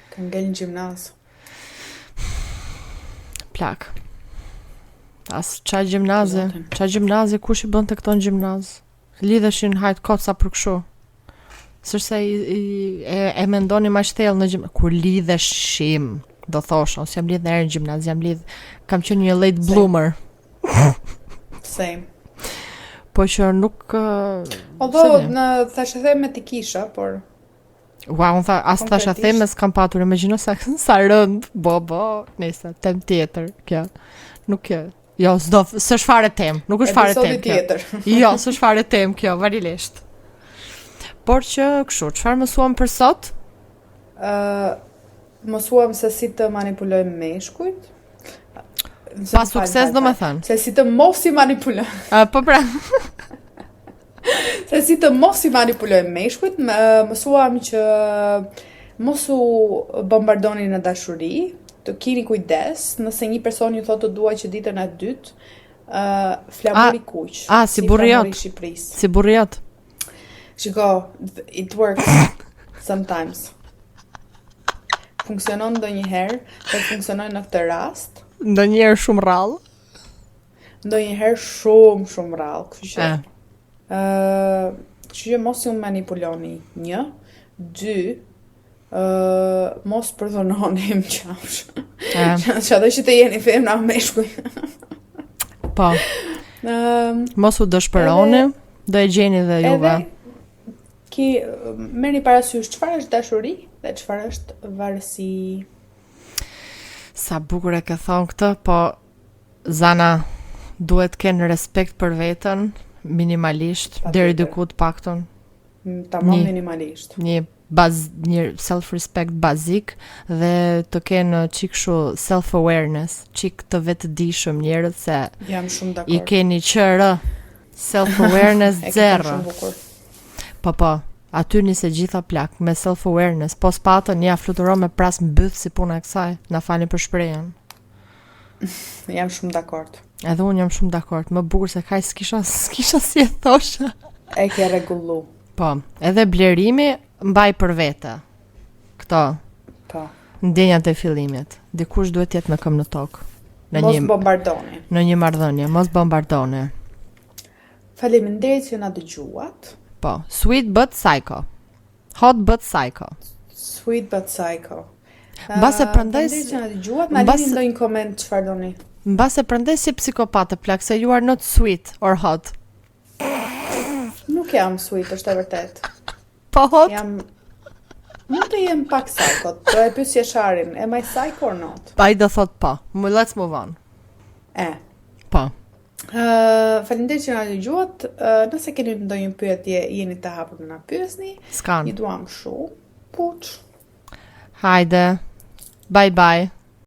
Speaker 1: Ka ngel në gjimnaz.
Speaker 2: Plak. Qa gjimnazi, kush i bën të këto në gjimnaz? Lidheshin hajt koca për kështu. Sërse e mendoni ma shtell në gjimnaz. Kur lidheshim, do thosha, ose jam lidh në erë në gjimnaz, kam qenë një late bloomer.
Speaker 1: Same.
Speaker 2: Po që nuk...
Speaker 1: Although, në thashe theme t'i kisha, por...
Speaker 2: Wow, as thashe theme s'kam patur, imagjino sa rënd, nese, tem tjetër, kjo. Nuk kjo. Jo, s'është fare tem, nuk është fare tem kjo.
Speaker 1: Tjetër.
Speaker 2: Jo, s'është fare tem kjo, varilisht. Por që kështu, çfarë mësuam për sot?
Speaker 1: Mësuam se si të manipulojmë meshkujt.
Speaker 2: Pa sukses do me thënë.
Speaker 1: Se si të mos i manipulojmë.
Speaker 2: Po pra.
Speaker 1: Se si të mos i manipulojmë meshkujt, mësuam që mos u bombardoni në dashuri, të keni kujdes, nëse një person ju thotë të dua që ditën e dytë, flamuri kuq.
Speaker 2: Si burriot. Si burriot.
Speaker 1: Shiko, it works sometimes. Funksionon ndonjëherë, dhe funksionon në këtë rast.
Speaker 2: Ndonjëherë shumë rrallë.
Speaker 1: Ndonjëherë shumë rrallë, kështu që mos ju manipuloni. 1, 2, mos përdhononi më qafsh. Që ato që të jeni femna meshkuj.
Speaker 2: Po. Mos u dëshpëroni, do e gjeni dhe juve.
Speaker 1: Merrni parasysh çfarë është dashuri dhe çfarë është varësi.
Speaker 2: Sa bukur e ke thonë këtë, po Zana duhet kenë respekt për veten minimalisht, deri diku të paktën.
Speaker 1: Tamam minimalisht.
Speaker 2: Një self-respect bazik dhe të kenë çik kështu self-awareness, çik të vetëdijshëm njerëz se
Speaker 1: jam shumë dakord.
Speaker 2: I keni qërë self-awareness zero. Po, aty nise gjitha plak, me self-awareness, po s'patën, ja fluturo me pras më byth si puna e kësaj, na falni për shprehjen.
Speaker 1: Jam shumë dakord.
Speaker 2: Edhe unë jam shumë dakord, më bukur se kaj s'kisha si e thosha.
Speaker 1: E ke rregullu.
Speaker 2: Po, edhe blerimi mbaj për vete. Këto.
Speaker 1: Po.
Speaker 2: Ndjenjat e fillimit. Dikush duhet jetë me këmbë në tokë.
Speaker 1: Mos bombardoni.
Speaker 2: Në një marrëdhënie, mos bombardoni.
Speaker 1: Faleminderit që na dëgjuat.
Speaker 2: Po, sweet but psycho. Hot but psycho.
Speaker 1: Sweet but psycho.
Speaker 2: Mbase prandaj
Speaker 1: që na dëgjuat, na lini ndonjë koment çfarë doni.
Speaker 2: Mbase prandaj si psikopat të plak se you are not sweet or hot.
Speaker 1: Nuk jam sweet, është e vërtet.
Speaker 2: Po hot?
Speaker 1: Mund të jem pak psycho. Do e pyesje Sharin, am I psycho or not?
Speaker 2: Pa i do thot po. Let's move on. Po.
Speaker 1: Faleminderit që na dëgjuat. Nëse keni ndonjë pyetje, jeni të hapur të na pyesni.
Speaker 2: S'kan.
Speaker 1: Ju duam shumë. Puç.
Speaker 2: Hajde. Bye bye.